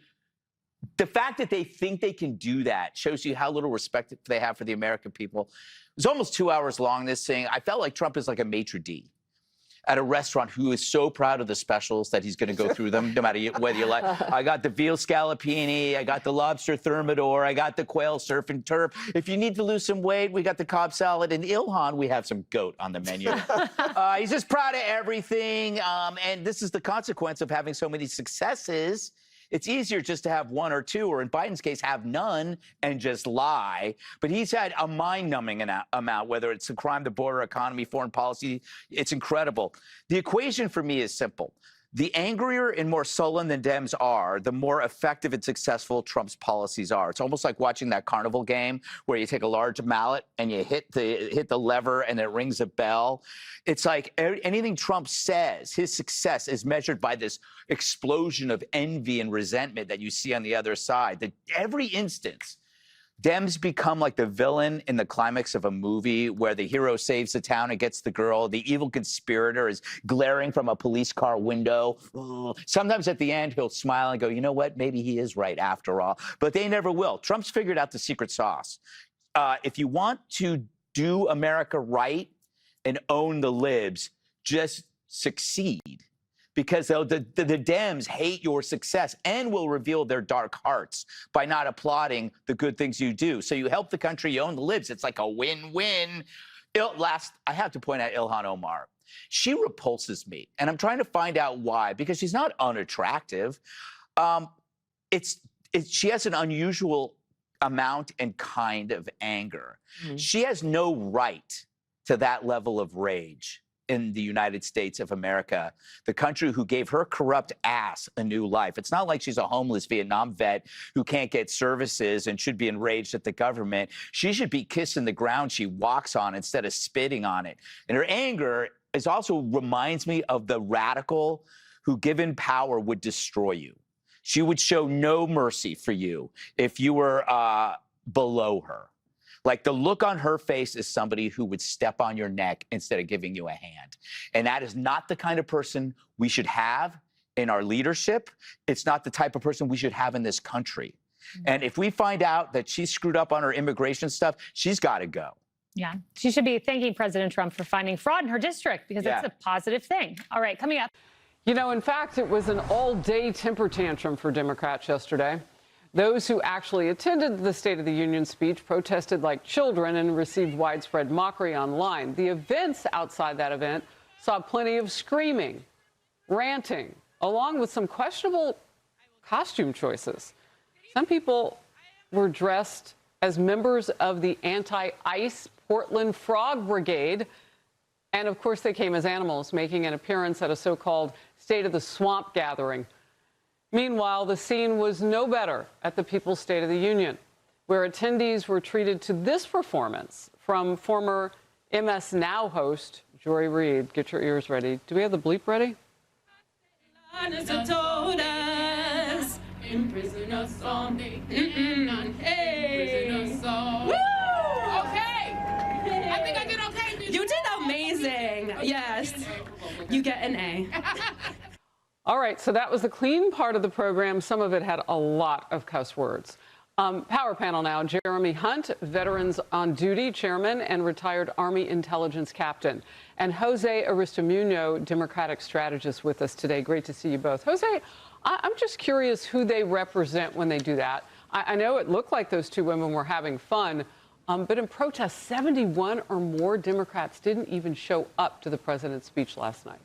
Speaker 16: The fact that they think they can do that shows you how little respect they have for the American people. It was almost 2 hours long, this thing. I felt like Trump is like a maitre d' at a restaurant who is so proud of the specials that he's going to go through them no matter whether you like. I got the veal scallopini. I got the lobster thermidor. I got the quail surf and turf. If you need to lose some weight, we got the Cobb salad. In Ilhan, we have some goat on the menu. He's just proud of everything. And this is the consequence of having so many successes. It's easier just to have 1 or 2, or in Biden's case, have none and just lie. But he's had a mind-numbing amount, whether it's the crime, the border, economy, foreign policy. It's incredible. The equation for me is simple. The angrier and more sullen the Dems are, the more effective and successful Trump's policies are. It's almost like watching that carnival game where you take a large mallet and you hit the lever and it rings a bell. It's like anything Trump says, his success is measured by this explosion of envy and resentment that you see on the other side. That every instance, Dems become like the villain in the climax of a movie where the hero saves the town and gets the girl. The evil conspirator is glaring from a police car window. Sometimes at the end, he'll smile and go, you know what? Maybe he is right after all. But they never will. Trump's figured out the secret sauce. If you want to do America right and own the libs, just succeed. Because the Dems hate your success and will reveal their dark hearts by not applauding the good things you do. So you help the country, you own the libs. It's like a win-win. I have to point out Ilhan Omar. She repulses me, and I'm trying to find out why, because she's not unattractive. She has an unusual amount and kind of anger. Mm-hmm. She has no right to that level of rage in the United States of America, the country who gave her corrupt ass a new life. It's not like she's a homeless Vietnam vet who can't get services and should be enraged at the government. She should be kissing the ground she walks on instead of spitting on it. And her anger also reminds me of the radical who, given power, would destroy you. She would show no mercy for you if you were below her. Like, the look on her face is somebody who would step on your neck instead of giving you a hand. And that is not the kind of person we should have in our leadership. It's not the type of person we should have in this country. Mm-hmm. And if we find out that she screwed up on her immigration stuff, she's got to go.
Speaker 12: Yeah, she should be thanking President Trump for finding fraud in her district, because it's a positive thing. All right, coming up.
Speaker 1: You know, in fact, it was an all-day temper tantrum for Democrats yesterday. Those who actually attended the State of the Union speech protested like children and received widespread mockery online. The events outside that event saw plenty of screaming, ranting, along with some questionable costume choices. Some people were dressed as members of the anti-ice Portland Frog Brigade. And of course, they came as animals, making an appearance at a so-called State of the Swamp gathering. Meanwhile, the scene was no better at the People's State of the Union, where attendees were treated to this performance from former MS Now host Joy Reid. Get your ears ready. Do we have the bleep ready?
Speaker 17: You did amazing. Yes. You get an A.
Speaker 1: All right, so that was the clean part of the program. Some of it had a lot of cuss words. Power panel now. Jeremy Hunt, Veterans on Duty Chairman and retired Army Intelligence Captain. And Jose Aristimuño, Democratic strategist, with us today. Great to see you both. Jose, I'm just curious who they represent when they do that. I know it looked like those two women were having fun, but in protest, 71 or more Democrats didn't even show up to the president's speech last night.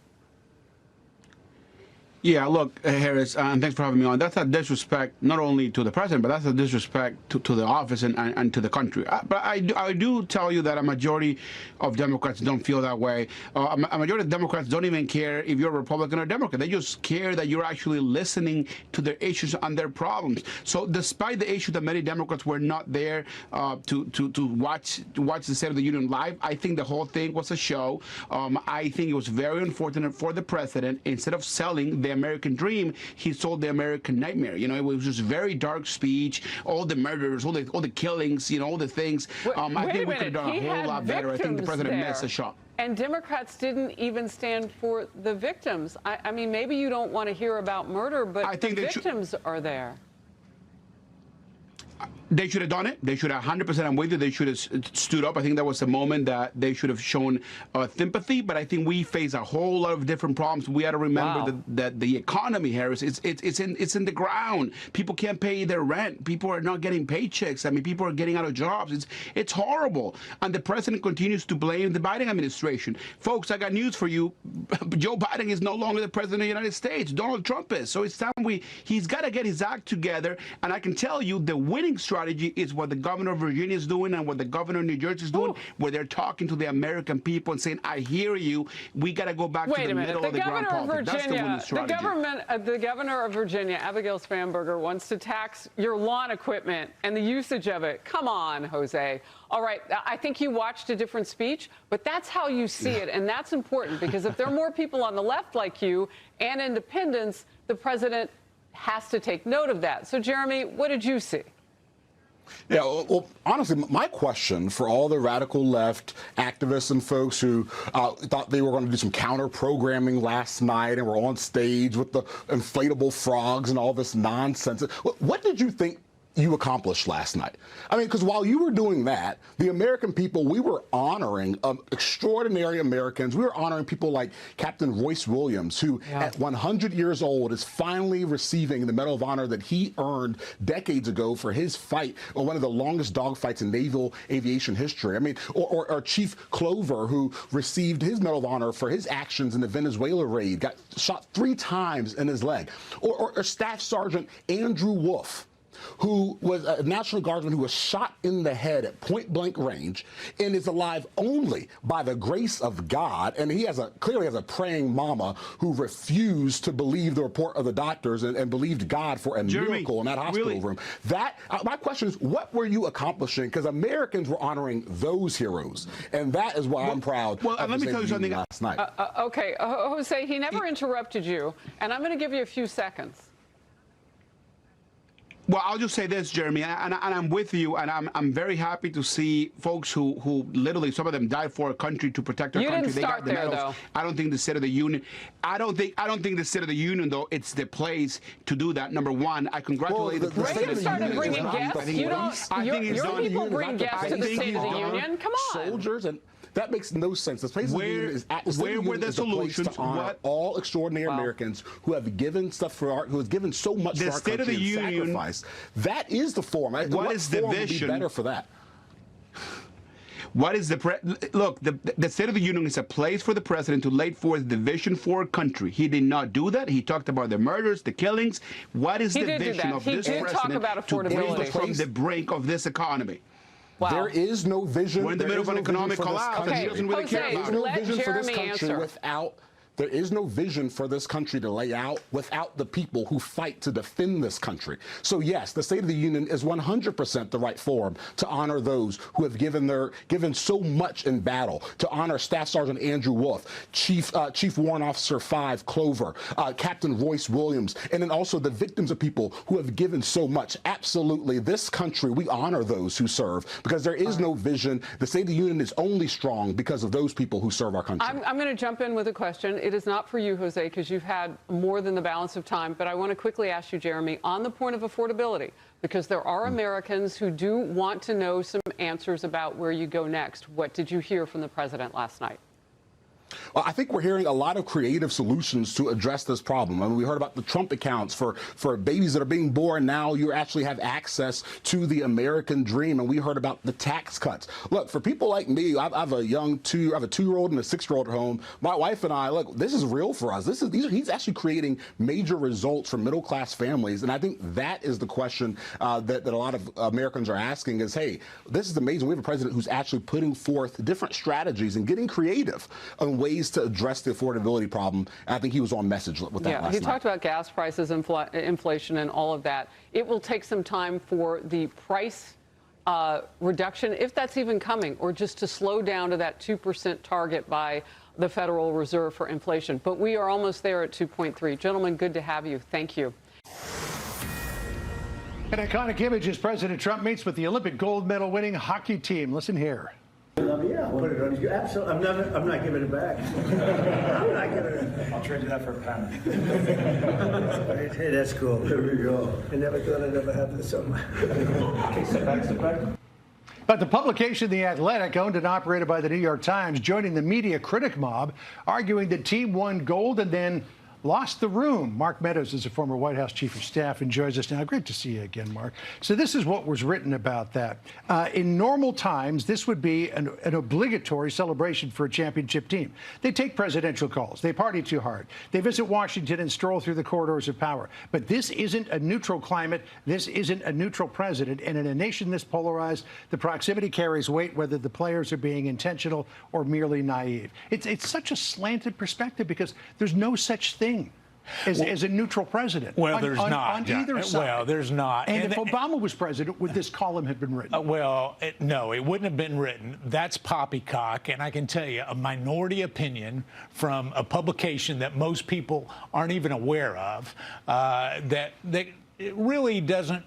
Speaker 18: Yeah, look, Harris, and thanks for having me on. That's a disrespect not only to the president, but that's a disrespect to the office and to the country. But I do tell you that a majority of Democrats don't feel that way. A majority of Democrats don't even care if you're a Republican or Democrat. They just care that you're actually listening to their issues and their problems. So despite the issue that many Democrats were not there to watch the State of the Union live, I think the whole thing was a show. I think it was very unfortunate for the president. Instead of selling the American dream, he sold the American nightmare. You know, it was just very dark speech, all the murders, all the killings, you know, all the things. I think we could have done a whole lot better. I think the president missed a shot.
Speaker 1: And Democrats didn't even stand for the victims. I mean, maybe you don't want to hear about murder, but I think the victims are there.
Speaker 18: They should have done it. They should have 100%. I'm with you. They should have stood up. I think that was the moment that they should have shown sympathy. But I think we face a whole lot of different problems. We got to remember that the economy, Harris, it's in the ground. People can't pay their rent. People are not getting paychecks. I mean, people are getting out of jobs. It's horrible. And the president continues to blame the Biden administration. Folks, I got news for you. Joe Biden is no longer the president of the United States. Donald Trump is. So it's time he's got to get his act together. And I can tell you the winning strategy is what the governor of Virginia is doing and what the governor of New Jersey is doing, where they're talking to the American people and saying, I hear you. We got to go back to the middle of the ground politics. That's the winning strategy.
Speaker 1: The governor of Virginia, Abigail Spanberger, wants to tax your lawn equipment and the usage of it. Come on, Jose. All right, I think you watched a different speech, but that's how you see it, and that's important because if there are more people on the left like you and independents, the president has to take note of that. So, Jeremy, what did you see?
Speaker 19: Yeah, well, honestly, my question for all the radical left activists and folks who thought they were going to do some counter-programming last night and were on stage with the inflatable frogs and all this nonsense, what did you think you accomplished last night? I mean, because while you were doing that, the American people, we were honoring extraordinary Americans. We were honoring people like Captain Royce Williams, who at 100 years old is finally receiving the Medal of Honor that he earned decades ago for his fight on one of the longest dogfights in naval aviation history. I mean, or Chief Clover, who received his Medal of Honor for his actions in the Venezuela raid, got shot 3 times in his leg. Or Staff Sergeant Andrew Wolf, who was a National Guardsman who was shot in the head at point-blank range and is alive only by the grace of God. And he clearly has a praying mama who refused to believe the report of the doctors and believed God for a miracle in that hospital room. My question is, what were you accomplishing? Because Americans were honoring those heroes, and that is why I'm proud.
Speaker 18: Well, let me tell you something
Speaker 19: last night.
Speaker 1: Okay, Jose, he never interrupted you, and I'm going to give you a few seconds.
Speaker 18: Well, I'll just say this, Jeremy, and I'm with you, and I'm very happy to see folks who literally, some of them died for a country to protect our country.
Speaker 1: They got the medals. Though.
Speaker 18: I don't think the State of the Union. I don't think the State of the Union, though, it's the place to do that. Number one, I congratulate the president.
Speaker 1: Reagan started bringing guests. Your people bring guests to the State of the Union. Come on.
Speaker 19: Soldiers and. That makes no sense. The place
Speaker 18: where were the solutions?
Speaker 19: All extraordinary Americans who have given stuff who have given so much for our country and sacrifice. That is the form.
Speaker 18: What is the vision?
Speaker 19: Would be better for that?
Speaker 18: What is look? The State of the Union is a place for the president to lay forth the vision for a country. He did not do that. He talked about the murders, the killings. What is the vision of this president to bring us from the brink of this economy?
Speaker 19: Wow. There is no vision.
Speaker 18: We're in the middle of an economic collapse, and he doesn't really care about it.
Speaker 19: There's no vision for this country without. There is no vision for this country to lay out without the people who fight to defend this country. So yes, the State of the Union is 100% the right forum to honor those who have given so much in battle. To honor Staff Sergeant Andrew Wolf, Chief Warrant Officer 5 Clover, Captain Royce Williams, and then also the victims of people who have given so much. Absolutely, this country, we honor those who serve because there is no vision. The State of the Union is only strong because of those people who serve our country.
Speaker 1: I'm going to jump in with a question. it is not for you, Jose, because you've had more than the balance of time. But I want to quickly ask you, Jeremy, on the point of affordability, because there are Americans who do want to know some answers about where you go next. What did you hear from the president last night?
Speaker 19: Well, I think we're hearing a lot of creative solutions to address this problem. I mean, we heard about the Trump accounts for babies that are being born. Now you actually have access to the American dream. And we heard about the tax cuts. Look, for people like me, I have a 2-year-old and a 6-year-old at home. My wife and I, look, this is real for us. He's actually creating major results for middle-class families. And I think that is the question that a lot of Americans are asking is, hey, this is amazing. We have a president who's actually putting forth different strategies and getting creative on ways to address the affordability problem. And I think he was on message with that last night.
Speaker 1: He talked about gas prices, inflation, and all of that. It will take some time for the price reduction, if that's even coming, or just to slow down to that 2% target by the Federal Reserve for inflation. But we are almost there at 2.3. Gentlemen, good to have you. Thank you.
Speaker 20: An iconic image as President Trump meets with the Olympic gold medal winning hockey team. Listen here.
Speaker 2: Yeah, I'll put it on you. Absolutely. I'm not giving it back. I'm not giving it.
Speaker 21: I'll trade you that for a pen.
Speaker 2: Hey, that's cool. There we go. I never thought I'd ever have this on my.
Speaker 21: Okay, sit back.
Speaker 20: But the publication The Athletic, owned and operated by the New York Times, joining the media critic mob, arguing the team won gold and then lost the room. Mark Meadows is a former White House chief of staff and joins us now. Great to see you again, Mark. So this is what was written about that. In normal times, this would be an obligatory celebration for a championship team. They take presidential calls. They party too hard. They visit Washington and stroll through the corridors of power. But this isn't a neutral climate. This isn't a neutral president. And in a nation this polarized, the proximity carries weight, whether the players are being intentional or merely naive. It's such a slanted perspective because there's no such thing as a neutral president.
Speaker 21: Well, there's not.
Speaker 20: On either side.
Speaker 21: Well, there's not.
Speaker 20: And if Obama was president, would this column have been written?
Speaker 21: No, it wouldn't have been written. That's poppycock. And I can tell you, a minority opinion from a publication that most people aren't even aware of, that it really doesn't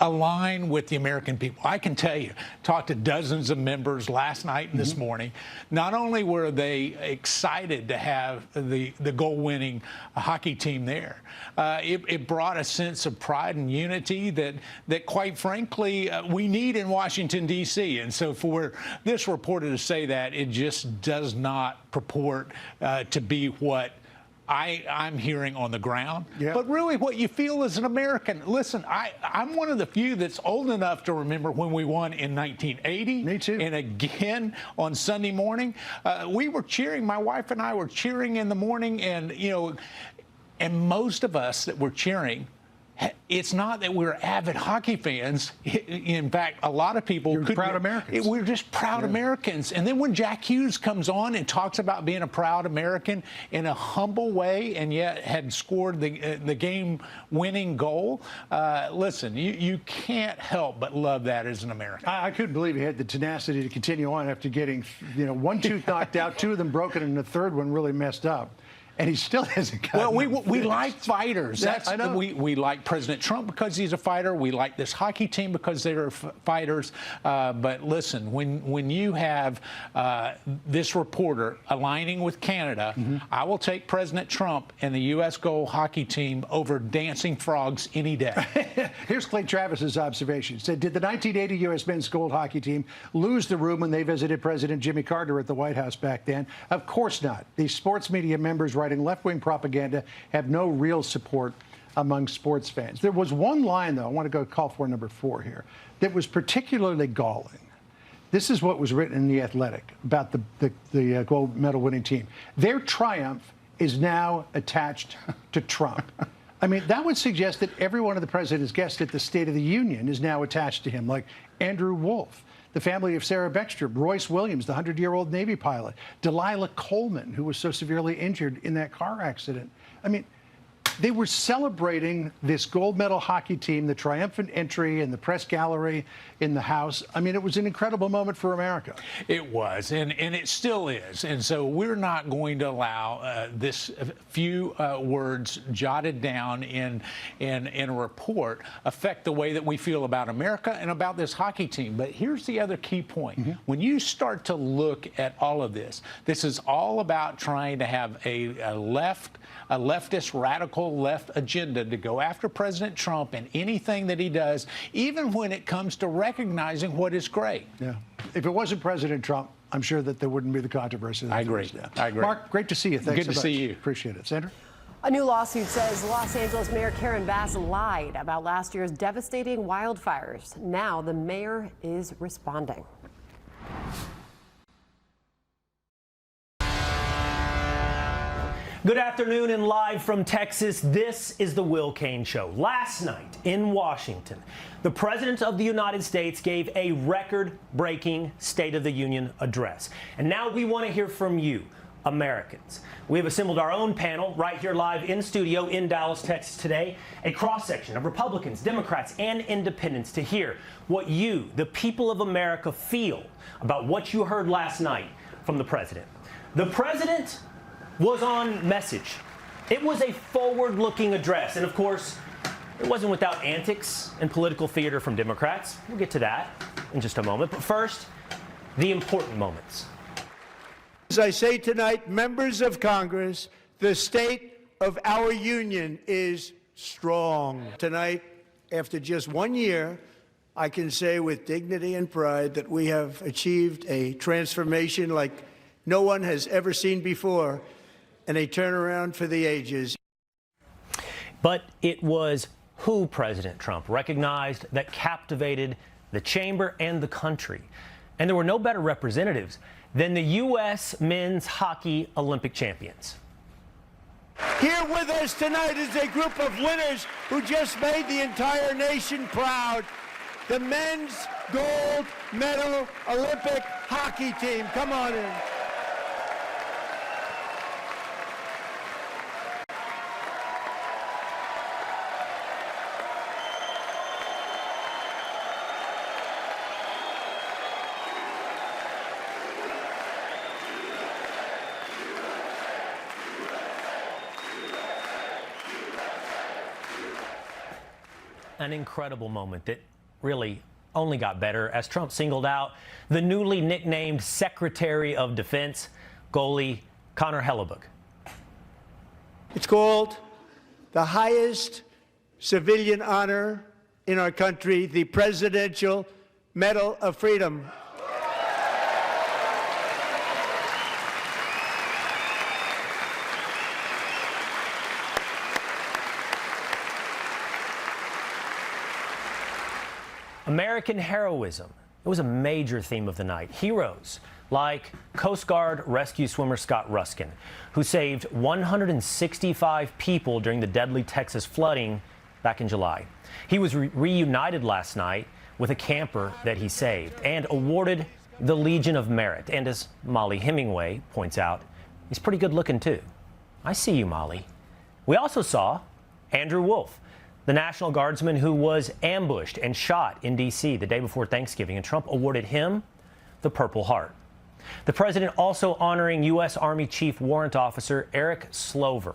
Speaker 21: align with the American people. I can tell you, talked to dozens of members last night and this morning. Not only were they excited to have the goal-winning hockey team there, it brought a sense of pride and unity that quite frankly, we need in Washington, D.C. And so for this reporter to say that, it just does not purport to be what I'm hearing on the ground. Yeah. But really what you feel as an American, listen, I'm one of the few that's old enough to remember when we won in 1980.
Speaker 20: Me too.
Speaker 21: And again on Sunday morning. We were cheering, my wife and I were cheering in the morning, and, you know, and most of us that were cheering, it's not that we're avid hockey fans. In fact, a lot of people
Speaker 20: You're proud Americans.
Speaker 21: We're just proud Americans. And then when Jack Hughes comes on and talks about being a proud American in a humble way, and yet had scored the game-winning goal, listen, you can't help but love that as an American.
Speaker 20: I couldn't believe he had the tenacity to continue on after getting, one tooth knocked out, 2 of them broken, and the third one really messed up. And he still hasn't gotten.
Speaker 21: Well, we like fighters.
Speaker 20: I know.
Speaker 21: We like President Trump because he's a fighter. We like this hockey team because they're fighters. But listen, when you have this reporter aligning with Canada, I will take President Trump and the U.S. goal hockey team over dancing frogs any day.
Speaker 20: Here's Clay Travis's observation. He said, did the 1980 U.S. men's gold hockey team lose the room when they visited President Jimmy Carter at the White House back then? Of course not. These sports media members writing left-wing propaganda have no real support among sports fans. There was one line, though, I want to go call for number 4 here, that was particularly galling. This is what was written in The Athletic about the gold medal winning team. Their triumph is now attached to Trump. I mean, that would suggest that every one of the president's guests at the State of the Union is now attached to him, like Andrew Wolf, the family of Sarah Beckstrom, Royce Williams, the 100-year-old Navy pilot, Delilah Coleman, who was so severely injured in that car accident. I mean, They were celebrating this gold medal hockey team, the triumphant entry in the press gallery in the House. I mean, it was an incredible moment for America.
Speaker 21: It was, and it still is. And so we're not going to allow this few words jotted down in a report affect the way that we feel about America and about this hockey team. But here's the other key point. When you start to look at all of this, this is all about trying to have a leftist, radical left agenda to go after President Trump and anything that he does, even when it comes to recognizing what is great.
Speaker 20: Yeah. If it wasn't President Trump, I'm sure that there wouldn't be the controversy.
Speaker 21: I agree. I agree.
Speaker 20: Mark, great to see you. Thanks
Speaker 21: Good to
Speaker 20: so much.
Speaker 21: see you.
Speaker 20: Appreciate it. Sandra?
Speaker 4: A new lawsuit says Los Angeles Mayor Karen Bass lied about last year's devastating wildfires. Now the mayor is responding.
Speaker 22: Good afternoon and live from Texas, this is the Will Cain Show. Last night in Washington, the President of the United States gave a record-breaking State of the Union address. And now we want to hear from you, Americans. We have assembled our own panel right here live in studio in Dallas, Texas today, a cross-section of Republicans, Democrats, and independents to hear what you, the people of America, feel about what you heard last night from the President. The President was on message. It was a forward-looking address, and of course, it wasn't without antics and political theater from Democrats. We'll get to that in just a moment, but first, the important moments.
Speaker 2: As I say tonight, members of Congress, the state of our union is strong. Tonight, after just 1 year, I can say with dignity and pride that we have achieved a transformation like no one has ever seen before, and a turnaround for the ages.
Speaker 22: But it was who President Trump recognized that captivated the chamber and the country. And there were no better representatives than the U.S. men's hockey Olympic champions.
Speaker 2: Here with us tonight is a group of winners who just made the entire nation proud. The men's gold medal Olympic hockey team. Come on in.
Speaker 22: An incredible moment that really only got better as Trump singled out the newly nicknamed Secretary of Defense, goalie Connor Hellebuck.
Speaker 2: It's called the highest civilian honor in our country, the Presidential Medal of Freedom.
Speaker 22: American heroism. It was a major theme of the night. Heroes like Coast Guard rescue swimmer Scott Ruskin, who saved 165 people during the deadly Texas flooding back in July. He was reunited last night with a camper that he saved and awarded the Legion of Merit. And as Molly Hemingway points out, he's pretty good looking too. I see you, Molly. We also saw Andrew Wolf, the National Guardsman who was ambushed and shot in D.C. the day before Thanksgiving, and Trump awarded him the Purple Heart. The president also honoring U.S. Army Chief Warrant Officer Eric Slover.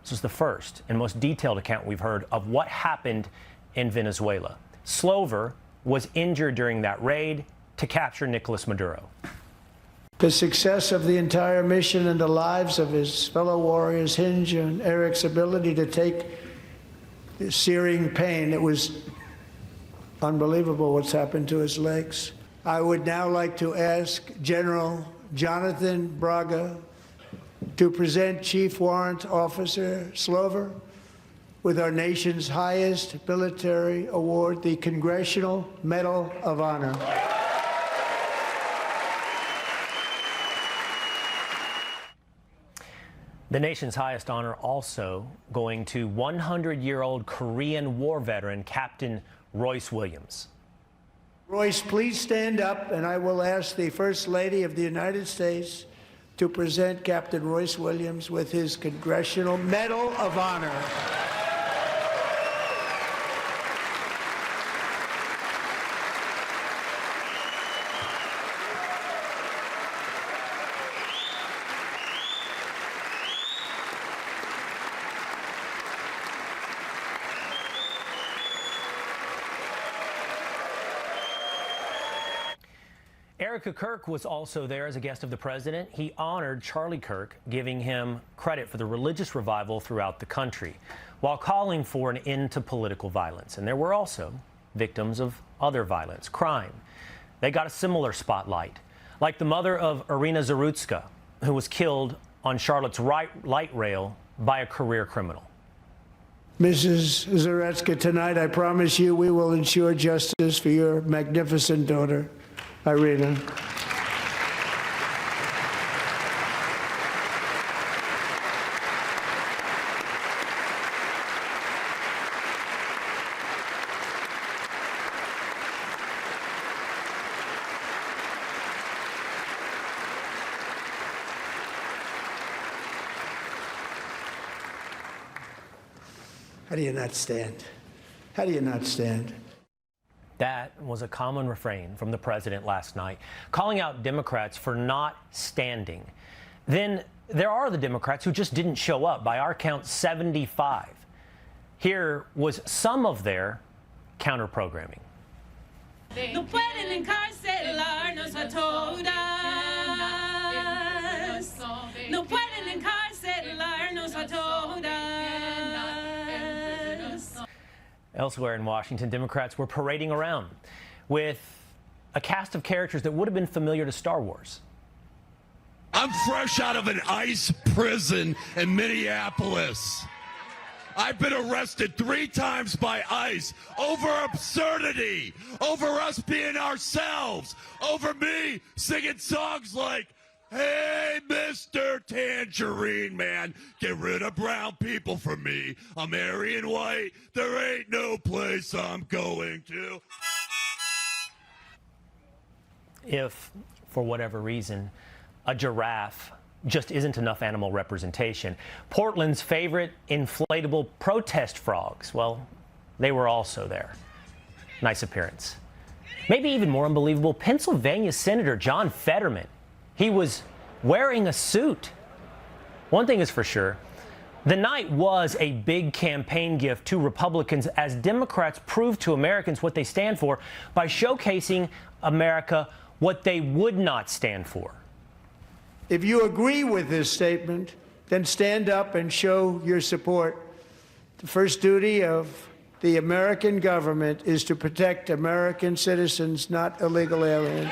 Speaker 22: This was the first and most detailed account we've heard of what happened in Venezuela. Slover was injured during that raid to capture Nicolas Maduro.
Speaker 2: The success of the entire mission and the lives of his fellow warriors hinge on Eric's ability to take the searing pain. It was unbelievable what's happened to his legs. I would now like to ask General Jonathan Braga to present Chief Warrant Officer Slover with our nation's highest military award, the Congressional Medal of Honor.
Speaker 22: The nation's highest honor also going to 100-year-old Korean War veteran Captain Royce Williams.
Speaker 2: Royce, please stand up, and I will ask the First Lady of the United States to present Captain Royce Williams with his Congressional Medal of Honor.
Speaker 22: Erica Kirk was also there as a guest of the president. He honored Charlie Kirk, giving him credit for the religious revival throughout the country, while calling for an end to political violence. And there were also victims of other violence, crime. They got a similar spotlight, like the mother of Irina Zarutska, who was killed on Charlotte's light rail by a career criminal.
Speaker 2: Mrs. Zarutska, tonight I promise you we will ensure justice for your magnificent daughter, Irina. How do you not stand? How do you not stand?
Speaker 22: That was a common refrain from the president last night, calling out Democrats for not standing. Then there are the Democrats who just didn't show up, by our count 75. Here was some of their counter-programming.
Speaker 17: No pueden encarcelarnos a todas. No pueden encarcelarnos a todas.
Speaker 22: Elsewhere in Washington, Democrats were parading around with a cast of characters that would have been familiar to Star Wars.
Speaker 3: I'm fresh out of an ICE prison in Minneapolis. I've been arrested 3 times by ICE over absurdity, over us being ourselves, over me singing songs like, "Hey, Mr. Tangerine Man, get rid of brown people for me. I'm Aryan white. There ain't no place I'm going to."
Speaker 22: If, for whatever reason, a giraffe just isn't enough animal representation, Portland's favorite inflatable protest frogs, well, they were also there. Nice appearance. Maybe even more unbelievable, Pennsylvania Senator John Fetterman. He was wearing a suit. One thing is for sure, the night was a big campaign gift to Republicans as Democrats proved to Americans what they stand for by showcasing America what they would not stand for.
Speaker 2: If you agree with this statement, then stand up and show your support. The first duty of the American government is to protect American citizens, not illegal aliens.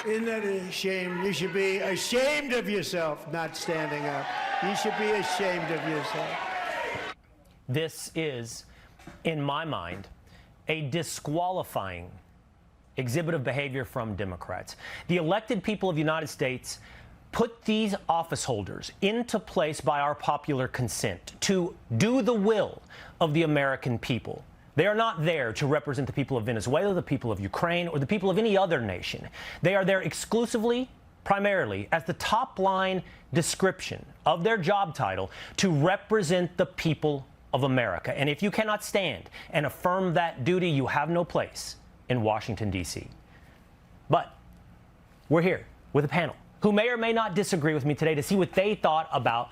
Speaker 2: Isn't that a shame? You should be ashamed of yourself not standing up. You should be ashamed of yourself.
Speaker 22: This is, in my mind, a disqualifying exhibit of behavior from Democrats. The elected people of the United States put these office holders into place by our popular consent to do the will of the American people. They are not there to represent the people of Venezuela, the people of Ukraine, or the people of any other nation. They are there exclusively, primarily, as the top-line description of their job title to represent the people of America. And if you cannot stand and affirm that duty, you have no place in Washington, D.C. But we're here with a panel who may or may not disagree with me today to see what they thought about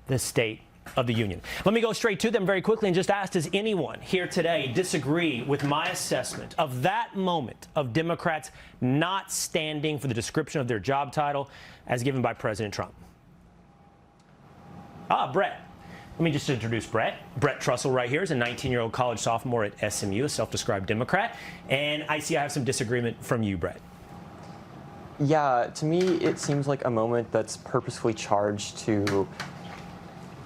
Speaker 22: the State of the Union. Let me go straight to them very quickly and just ask, does anyone here today disagree with my assessment of that moment of Democrats not standing for the description of their job title as given by President Trump? Brett. Let me just introduce Brett. Brett Trussell right here is a 19-year-old college sophomore at SMU, a self-described Democrat. And I see I have some disagreement from you, Brett.
Speaker 6: Yeah, to me, it seems like a moment that's purposefully charged to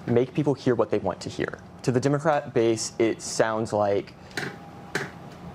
Speaker 6: make people hear what they want to hear. To the Democrat base, it sounds like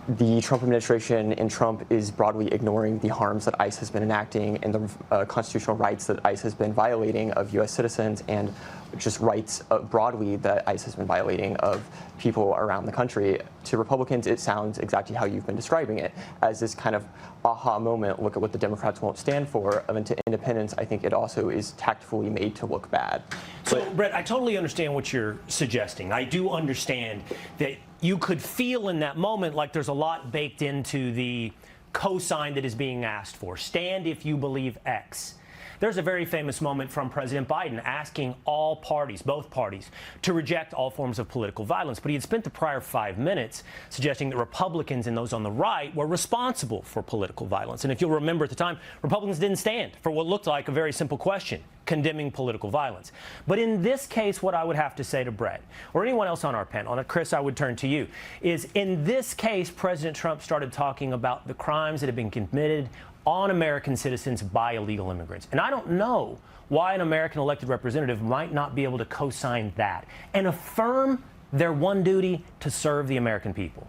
Speaker 6: the Trump administration and Trump is broadly ignoring the harms that ICE has been enacting and the constitutional rights that ICE has been violating of U.S. citizens and just rights broadly that ICE has been violating of people around the country. To Republicans, it sounds exactly how you've been describing it, as this kind of aha moment, look at what the Democrats won't stand for. And to independents, I think it also is tactfully made to look bad.
Speaker 22: So, Brett, I totally understand what you're suggesting. I do understand that you could feel in that moment like there's a lot baked into the cosign that is being asked for. Stand if you believe X. There's a very famous moment from President Biden asking all parties, both parties, to reject all forms of political violence. But he had spent the prior 5 minutes suggesting that Republicans and those on the right were responsible for political violence. And if you'll remember at the time, Republicans didn't stand for what looked like a very simple question, condemning political violence. But in this case, what I would have to say to Brett, or anyone else on our panel, and Chris, I would turn to you, is in this case, President Trump started talking about the crimes that have been committed on American citizens by illegal immigrants. And I don't know why an American elected representative might not be able to co-sign that and affirm their one duty to serve the American people.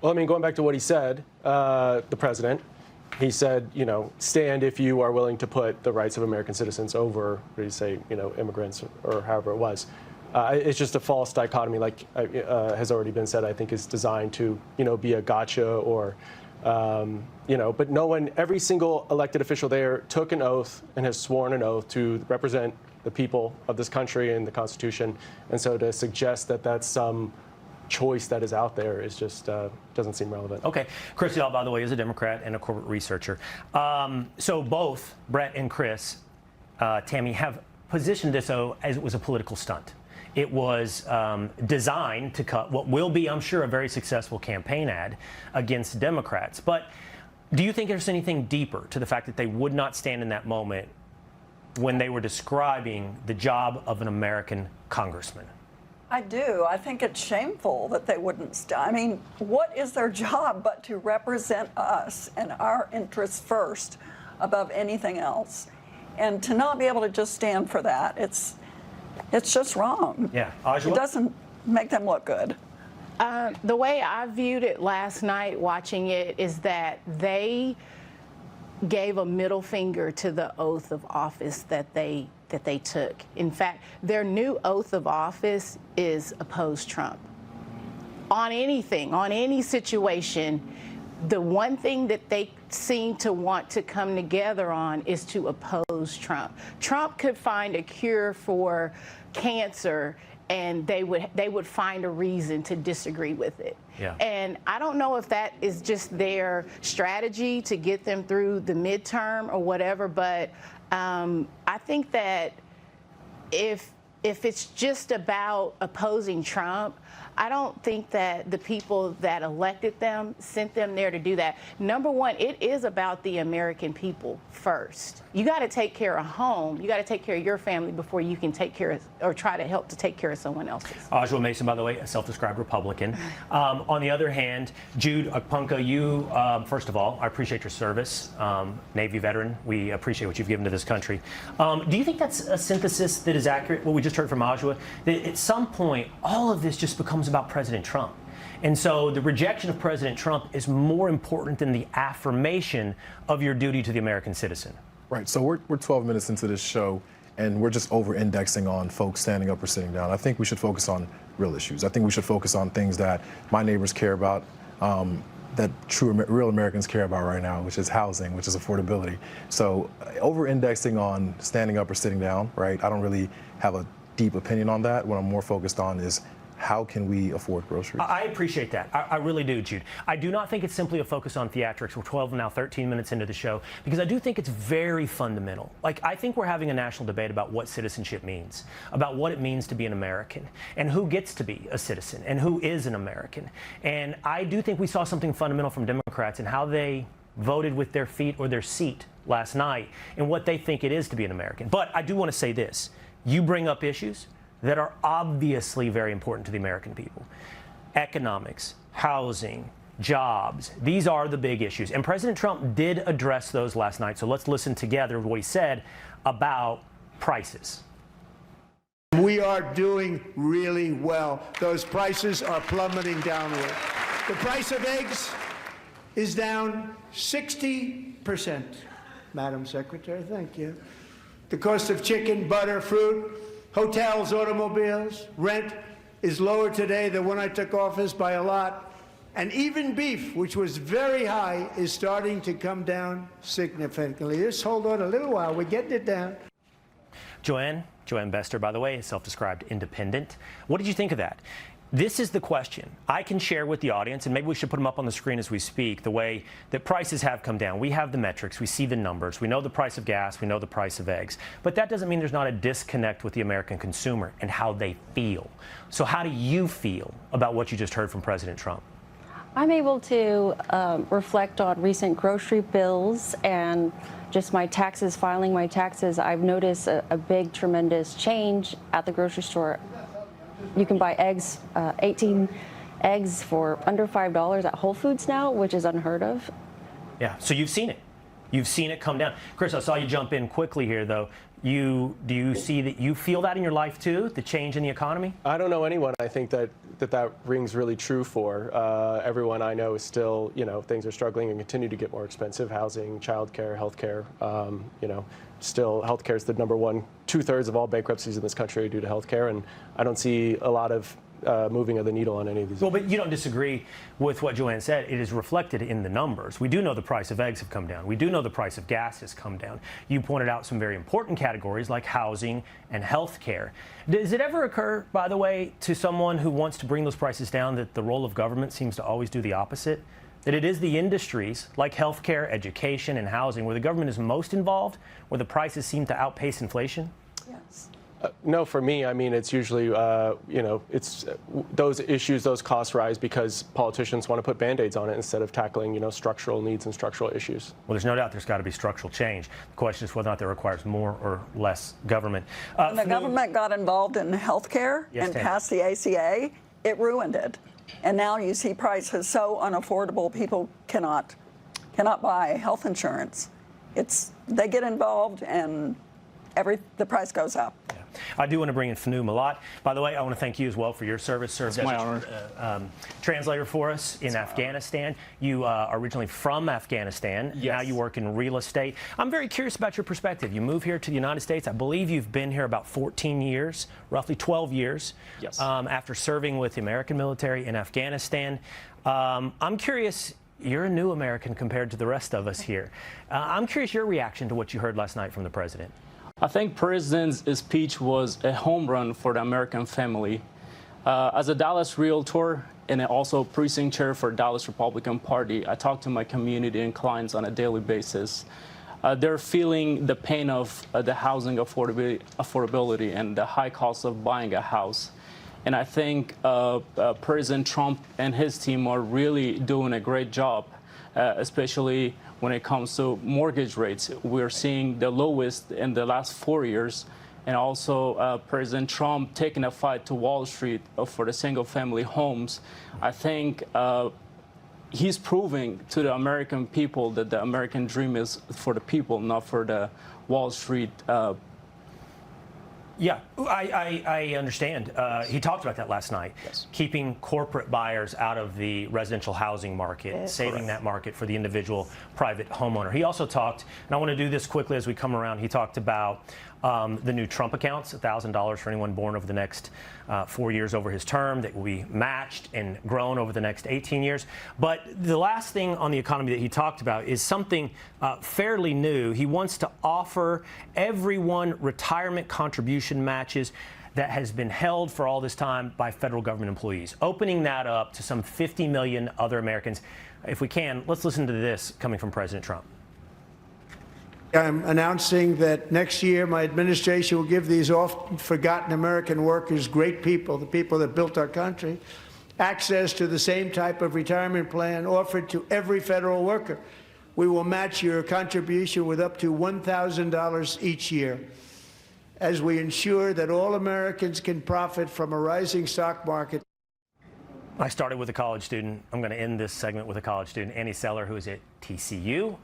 Speaker 5: Well, I mean, going back to what he said, the president, he said, you know, stand if you are willing to put the rights of American citizens over, what did he say, you know, immigrants or however it was. It's just a false dichotomy, like has already been said, I think is designed to, you know, be a gotcha or, you know, but no one, every single elected official there took an oath and has sworn an oath to represent the people of this country and the Constitution. And so to suggest that that's some choice that is out there is just doesn't seem relevant.
Speaker 22: Okay. Chris Yall, by the way, is a Democrat and a corporate researcher. So both Brett and Chris, Tammy, have positioned this as it was a political stunt. It was designed to cut what will be, I'm sure, a very successful campaign ad against Democrats. But do you think there's anything deeper to the fact that they would not stand in that moment when they were describing the job of an American congressman?
Speaker 8: I do. I think it's shameful that they wouldn't I mean, what is their job but to represent us and our interests first above anything else? And to not be able to just stand for that, it's just wrong.
Speaker 22: Yeah.
Speaker 8: It doesn't make them look good.
Speaker 23: The way I viewed it last night watching it is that they gave a middle finger to the oath of office that they took. In fact, their new oath of office is oppose Trump. On anything, on any situation, the one thing that they seem to want to come together on is to oppose Trump. Trump could find a cure for cancer and they would find a reason to disagree with it.
Speaker 22: Yeah.
Speaker 23: And I don't know if that is just their strategy to get them through the midterm or whatever, but I think that if it's just about opposing Trump, I don't think that the people that elected them sent them there to do that. Number one, it is about the American people first. You got to take care of home. You got to take care of your family before you can take care of or try to help to take care of someone else's.
Speaker 22: Oswald Mason, by the way, a self-described Republican. On the other hand, Jude Akpunka, you, first of all, I appreciate your service. Navy veteran, we appreciate what you've given to this country. Do you think that's a synthesis that is accurate, what we just heard from Oswald? That at some point, all of this just becomes about President Trump. And so the rejection of President Trump is more important than the affirmation of your duty to the American citizen.
Speaker 24: Right. So we're 12 minutes into this show, and we're just over-indexing on folks standing up or sitting down. I think we should focus on real issues. I think we should focus on things that my neighbors care about, that real Americans care about right now, which is housing, which is affordability. So over-indexing on standing up or sitting down, right? I don't really have a deep opinion on that. What I'm more focused on is how can we afford groceries?
Speaker 22: I appreciate that. I really do, Jude. I do not think it's simply a focus on theatrics. We're 12 now, 13 minutes into the show, because I do think it's very fundamental. Like, I think we're having a national debate about what citizenship means, about what it means to be an American, and who gets to be a citizen, and who is an American. And I do think we saw something fundamental from Democrats in how they voted with their feet or their seat last night and what they think it is to be an American. But I do want to say this. You bring up issues that are obviously very important to the American people. Economics, housing, jobs, these are the big issues. And President Trump did address those last night. So let's listen together to what he said about prices.
Speaker 2: We are doing really well. Those prices are plummeting downward. The price of eggs is down 60%. Madam Secretary, thank you. The cost of chicken, butter, fruit, hotels, automobiles, rent is lower today than when I took office by a lot. And even beef, which was very high, is starting to come down significantly. Just hold on a little while. We're getting it down.
Speaker 22: Joanne Bester, by the way, is self-described independent. What did you think of that? This is the question. I can share with the audience, and maybe we should put them up on the screen as we speak, the way that prices have come down. We have the metrics. We see the numbers. We know the price of gas. We know the price of eggs. But that doesn't mean there's not a disconnect with the American consumer and how they feel. So how do you feel about what you just heard from President Trump?
Speaker 7: I'm able to reflect on recent grocery bills and just my taxes, filing my taxes. I've noticed a big, tremendous change at the grocery store. You can buy eggs, 18 eggs for under $5 at Whole Foods now, which is unheard of.
Speaker 22: Yeah, so you've seen it. You've seen it come down. Chris, I saw you jump in quickly here, though. Do you see that you feel that in your life, too, the change in the economy?
Speaker 5: I don't know anyone I think that rings really true for. Everyone I know is still, things are struggling and continue to get more expensive. Housing, childcare, healthcare, still healthcare is the number one. 2/3 of all bankruptcies in this country are due to healthcare, and I don't see a lot of moving of the needle on any of these.
Speaker 22: Well, but you don't disagree with what Joanne said. It is reflected in the numbers. We do know the price of eggs have come down. We do know the price of gas has come down. You pointed out some very important categories like housing and health care. Does it ever occur, by the way, to someone who wants to bring those prices down that the role of government seems to always do the opposite? That it is the industries like healthcare, education, and housing where the government is most involved, where the prices seem to outpace inflation?
Speaker 8: Yes.
Speaker 5: No, for me, I mean, it's usually, it's those issues, those costs rise because politicians want to put Band-Aids on it instead of tackling, structural needs and structural issues.
Speaker 22: Well, there's no doubt there's got to be structural change. The question is whether or not that requires more or less government.
Speaker 8: When the government got involved in health care and passed the ACA, it ruined it. And now you see prices so unaffordable, people cannot buy health insurance. They get involved and the price goes up.
Speaker 22: Yeah. I do want to bring in Fanu Malat. By the way, I want to thank you as well for your service. Served as a translator for us in Afghanistan. You are originally from Afghanistan. Yes. Now you work in real estate. I'm very curious about your perspective. You moved here to the United States. I believe you've been here about 14 years, roughly 12 years, yes. After serving with the American military in Afghanistan. I'm curious. You're a new American compared to the rest of us here. I'm curious your reaction to what you heard last night from the president.
Speaker 9: I think President's speech was a home run for the American family. As a Dallas realtor and also precinct chair for Dallas Republican Party, I talk to my community and clients on a daily basis. They're feeling the pain of the housing affordability and the high cost of buying a house. And I think President Trump and his team are really doing a great job, especially when it comes to mortgage rates. We're seeing the lowest in the last 4 years. And also President Trump taking a fight to Wall Street for the single-family homes. I think he's proving to the American people that the American dream is for the people, not for the Wall Street.
Speaker 22: Yeah, I understand. He talked about that last night, yes. Keeping corporate buyers out of the residential housing market, yes. Saving that market for the individual private homeowner. He also talked, and I want to do this quickly as we come around, he talked about the new Trump accounts, $1,000 for anyone born over the next 4 years over his term that will be matched and grown over the next 18 years. But the last thing on the economy that he talked about is something fairly new. He wants to offer everyone retirement contribution matches that has been held for all this time by federal government employees, opening that up to some 50 million other Americans. If we can, let's listen to this coming from President Trump.
Speaker 2: I'm announcing that next year my administration will give these often forgotten American workers, great people, the people that built our country, access to the same type of retirement plan offered to every federal worker. We will match your contribution with up to $1,000 each year as we ensure that all Americans can profit from a rising stock market.
Speaker 22: I started with a college student. I'm going to end this segment with a college student, Annie Seller, who is at TCU.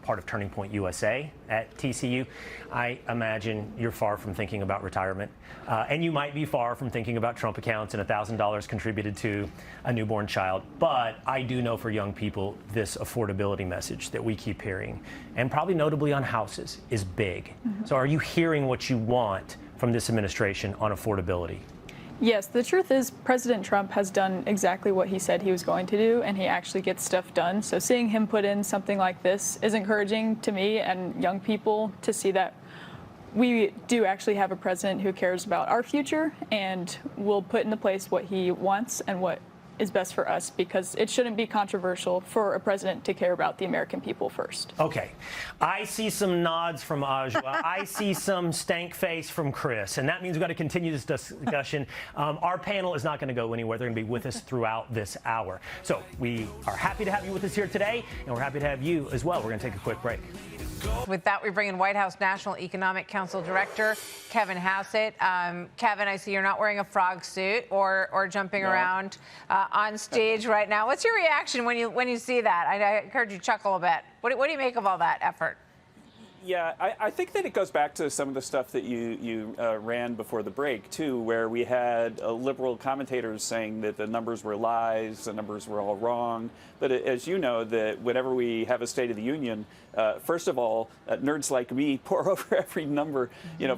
Speaker 22: part of Turning Point USA at TCU, I imagine you're far from thinking about retirement. And you might be far from thinking about Trump accounts and $1,000 contributed to a newborn child. But I do know for young people, this affordability message that we keep hearing, and probably notably on houses, is big. So are you hearing what you want from this administration on affordability?
Speaker 10: Yes, the truth is President Trump has done exactly what he said he was going to do, and he actually gets stuff done. So seeing him put in something like this is encouraging to me and young people to see that we do actually have a president who cares about our future and will put into place what he wants and what is best for us, because it shouldn't be controversial for a president to care about the American people first.
Speaker 22: Okay. I see some nods from Ajwa. I see some stank face from Chris, and that means we've got to continue this discussion. Our panel is not going to go anywhere. They're going to be with us throughout this hour. So we are happy to have you with us here today, and we're happy to have you as well. We're going to take a quick break.
Speaker 11: With that, we bring in White House National Economic Council Director Kevin Hassett. Kevin, I see you're not wearing a frog suit or jumping around on stage right now. What's your reaction when you see that? I heard you chuckle a bit. What do you make of all that effort?
Speaker 14: Yeah, I think that it goes back to some of the stuff that you ran before the break, too, where we had liberal commentators saying that the numbers were lies, the numbers were all wrong. But as you know, that whenever we have a State of the Union, first of all, nerds like me pore over every number,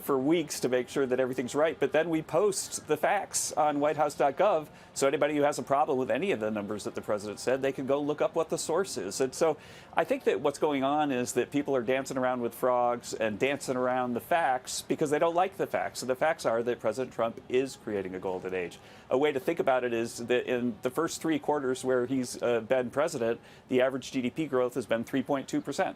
Speaker 14: for weeks to make sure that everything's right. But then we post the facts on whitehouse.gov, so anybody who has a problem with any of the numbers that the president said, they can go look up what the source is. And so I think that what's going on is that people are dancing around with frogs and dancing around the facts because they don't like the facts. And the facts are that President Trump is creating a golden age. A way to think about it is that in the first 3 quarters where he's been president, the average GDP growth has been 3.2%.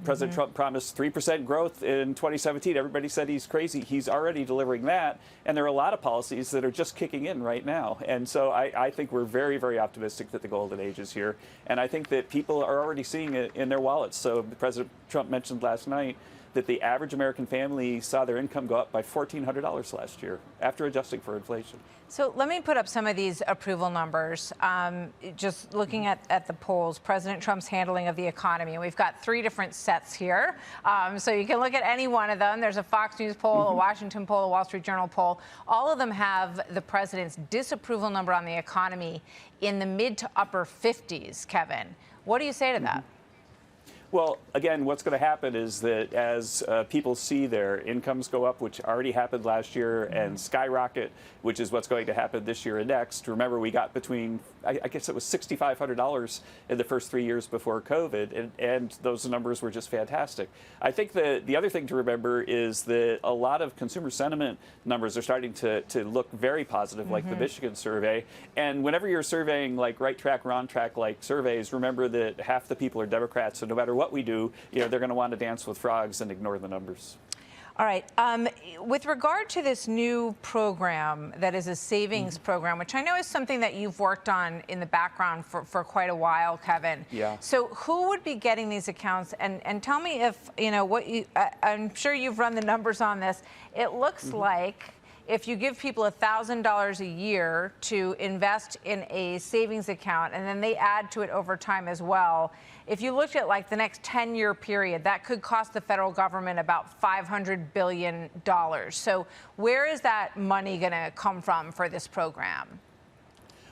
Speaker 14: President Trump promised 3% growth in 2017. Everybody said he's crazy. He's already delivering that. And there are a lot of policies that are just kicking in right now. And so I think we're very, very optimistic that the golden age is here. And I think that people are already seeing it in their wallets. So President Trump mentioned last night that the average American family saw their income go up by $1,400 last year after adjusting for inflation.
Speaker 11: So let me put up some of these approval numbers. Just looking at the polls, President Trump's handling of the economy. And we've got 3 different sets here. So you can look at any one of them. There's a Fox News poll, a Washington poll, a Wall Street Journal poll. All of them have the president's disapproval number on the economy in the mid to upper 50s, Kevin. What do you say to that?
Speaker 14: Well, again, what's going to happen is that as people see their incomes go up, which already happened last year, and skyrocket, which is what's going to happen this year and next. Remember, we got between, I guess it was $6,500 in the first 3 years before COVID, and those numbers were just fantastic. I think the other thing to remember is that a lot of consumer sentiment numbers are starting to look very positive, like the Michigan survey. And whenever you're surveying like right track, wrong track like surveys, remember that half the people are Democrats, so no matter what we do, they're going to want to dance with frogs and ignore the numbers.
Speaker 11: All right. With regard to this new program that is a savings program, which I know is something that you've worked on in the background for quite a while, Kevin.
Speaker 14: Yeah.
Speaker 11: So who would be getting these accounts? And tell me if, I'm sure you've run the numbers on this. It looks like if you give people $1,000 a year to invest in a savings account and then they add to it over time as well, if you looked at like the next 10-year period, that could cost the federal government about $500 billion. So where is that money going to come from for this program?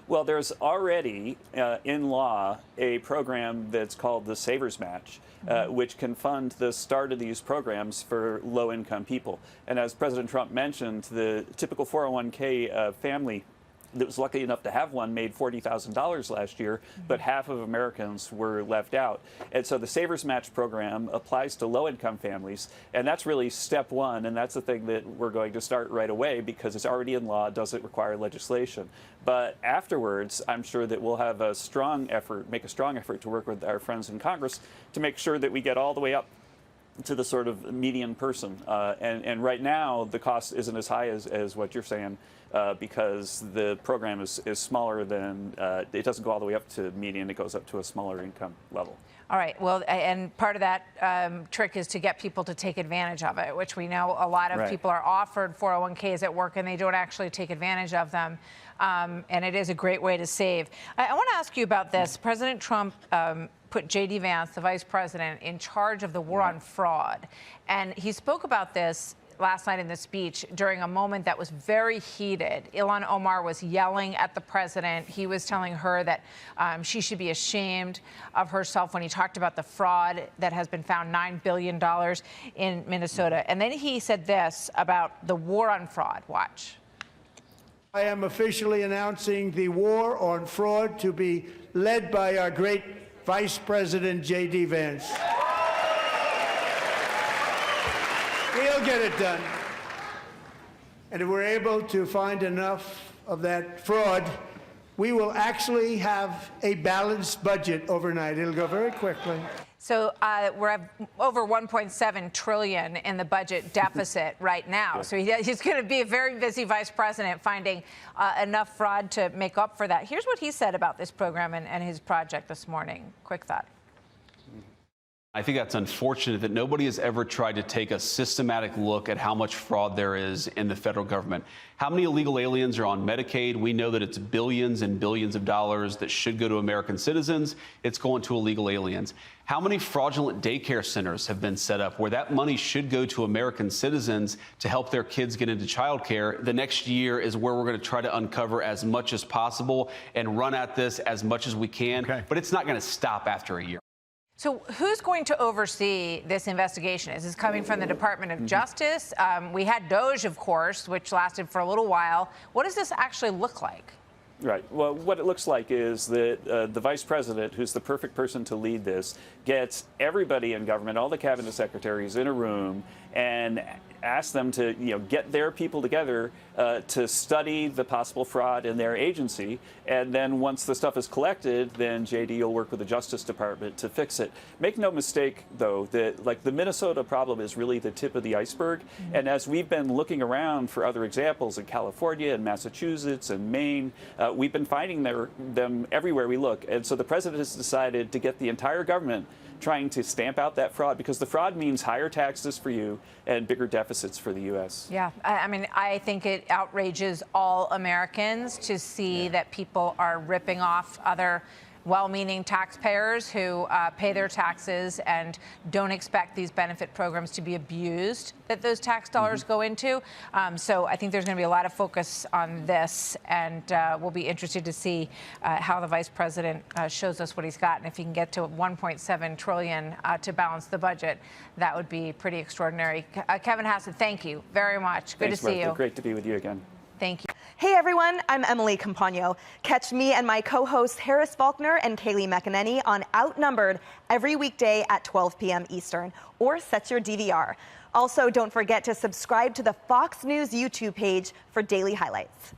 Speaker 14: Well, there's already in law a program that's called the Savers Match, which can fund the start of these programs for low-income people. And as President Trump mentioned, the typical 401k family that was lucky enough to have one made $40,000 last year, but half of Americans were left out. And so the Savers Match program applies to low-income families, and that's really step one, and that's the thing that we're going to start right away because it's already in law, doesn't require legislation. But afterwards, I'm sure that we'll have a strong effort, make a strong effort to work with our friends in Congress to make sure that we get all the way up to the sort of median person. And right now, the cost isn't as high as what you're saying. because the program is smaller than, it doesn't go all the way up to median, it goes up to a smaller income level.
Speaker 11: All right. Well, and part of that trick is to get people to take advantage of it, which we know a lot of people are offered 401ks at work and they don't actually take advantage of them. And it is a great way to save. I want to ask you about this. President Trump put J.D. Vance, the vice president, in charge of the war on fraud. And he spoke about this last night in the speech during a moment that was very heated. Ilhan Omar was yelling at the president. He was telling her that she should be ashamed of herself when he talked about the fraud that has been found, $9 billion in Minnesota. And then he said this about the war on fraud. Watch.
Speaker 2: I am officially announcing the war on fraud to be led by our great Vice President J.D. Vance. He'll get it done. And if we're able to find enough of that fraud, we will actually have a balanced budget overnight. It'll go very quickly.
Speaker 11: So we're at over 1.7 trillion in the budget deficit right now. So he's going to be a very busy vice president finding enough fraud to make up for that. Here's what he said about this program and his project this morning. Quick thought.
Speaker 12: I think that's unfortunate that nobody has ever tried to take a systematic look at how much fraud there is in the federal government. How many illegal aliens are on Medicaid? We know that it's billions and billions of dollars that should go to American citizens. It's going to illegal aliens. How many fraudulent daycare centers have been set up where that money should go to American citizens to help their kids get into childcare? The next year is where we're going to try to uncover as much as possible and run at this as much as we can. But it's not going to stop after a year.
Speaker 11: So who's going to oversee this investigation? Is this coming from the Department of Justice? We had DOJ, of course, which lasted for a little while. What does this actually look like?
Speaker 14: Right. Well, what it looks like is that the vice president, who's the perfect person to lead this, gets everybody in government, all the cabinet secretaries, in a room and ask them to, get their people together to study the possible fraud in their agency. And then once the stuff is collected, then JD will work with the Justice Department to fix it. Make no mistake, though, that the Minnesota problem is really the tip of the iceberg. And as we've been looking around for other examples in California and Massachusetts and Maine, we've been finding them everywhere we look. And so the president has decided to get the entire government trying to stamp out that fraud, because the fraud means higher taxes for you and bigger deficits for the U.S.
Speaker 11: Yeah, I mean, I think it outrages all Americans to see that people are ripping off other well-meaning taxpayers who pay their taxes and don't expect these benefit programs to be abused that those tax dollars go into. So I think there's going to be a lot of focus on this, and we'll be interested to see how the vice president shows us what he's got. And if he can get to 1.7 trillion to balance the budget, that would be pretty extraordinary. Kevin Hassett, thank you very much. Good
Speaker 14: Thanks,
Speaker 11: to see
Speaker 14: Martha.
Speaker 11: you.
Speaker 14: Great to be with you again.
Speaker 11: Thank you.
Speaker 13: Hey everyone, I'm Emily Campagno. Catch me and my co-hosts Harris Faulkner and Kaylee McEnany on Outnumbered every weekday at 12 p.m. Eastern, or set your DVR. Also, don't forget to subscribe to the Fox News YouTube page for daily highlights.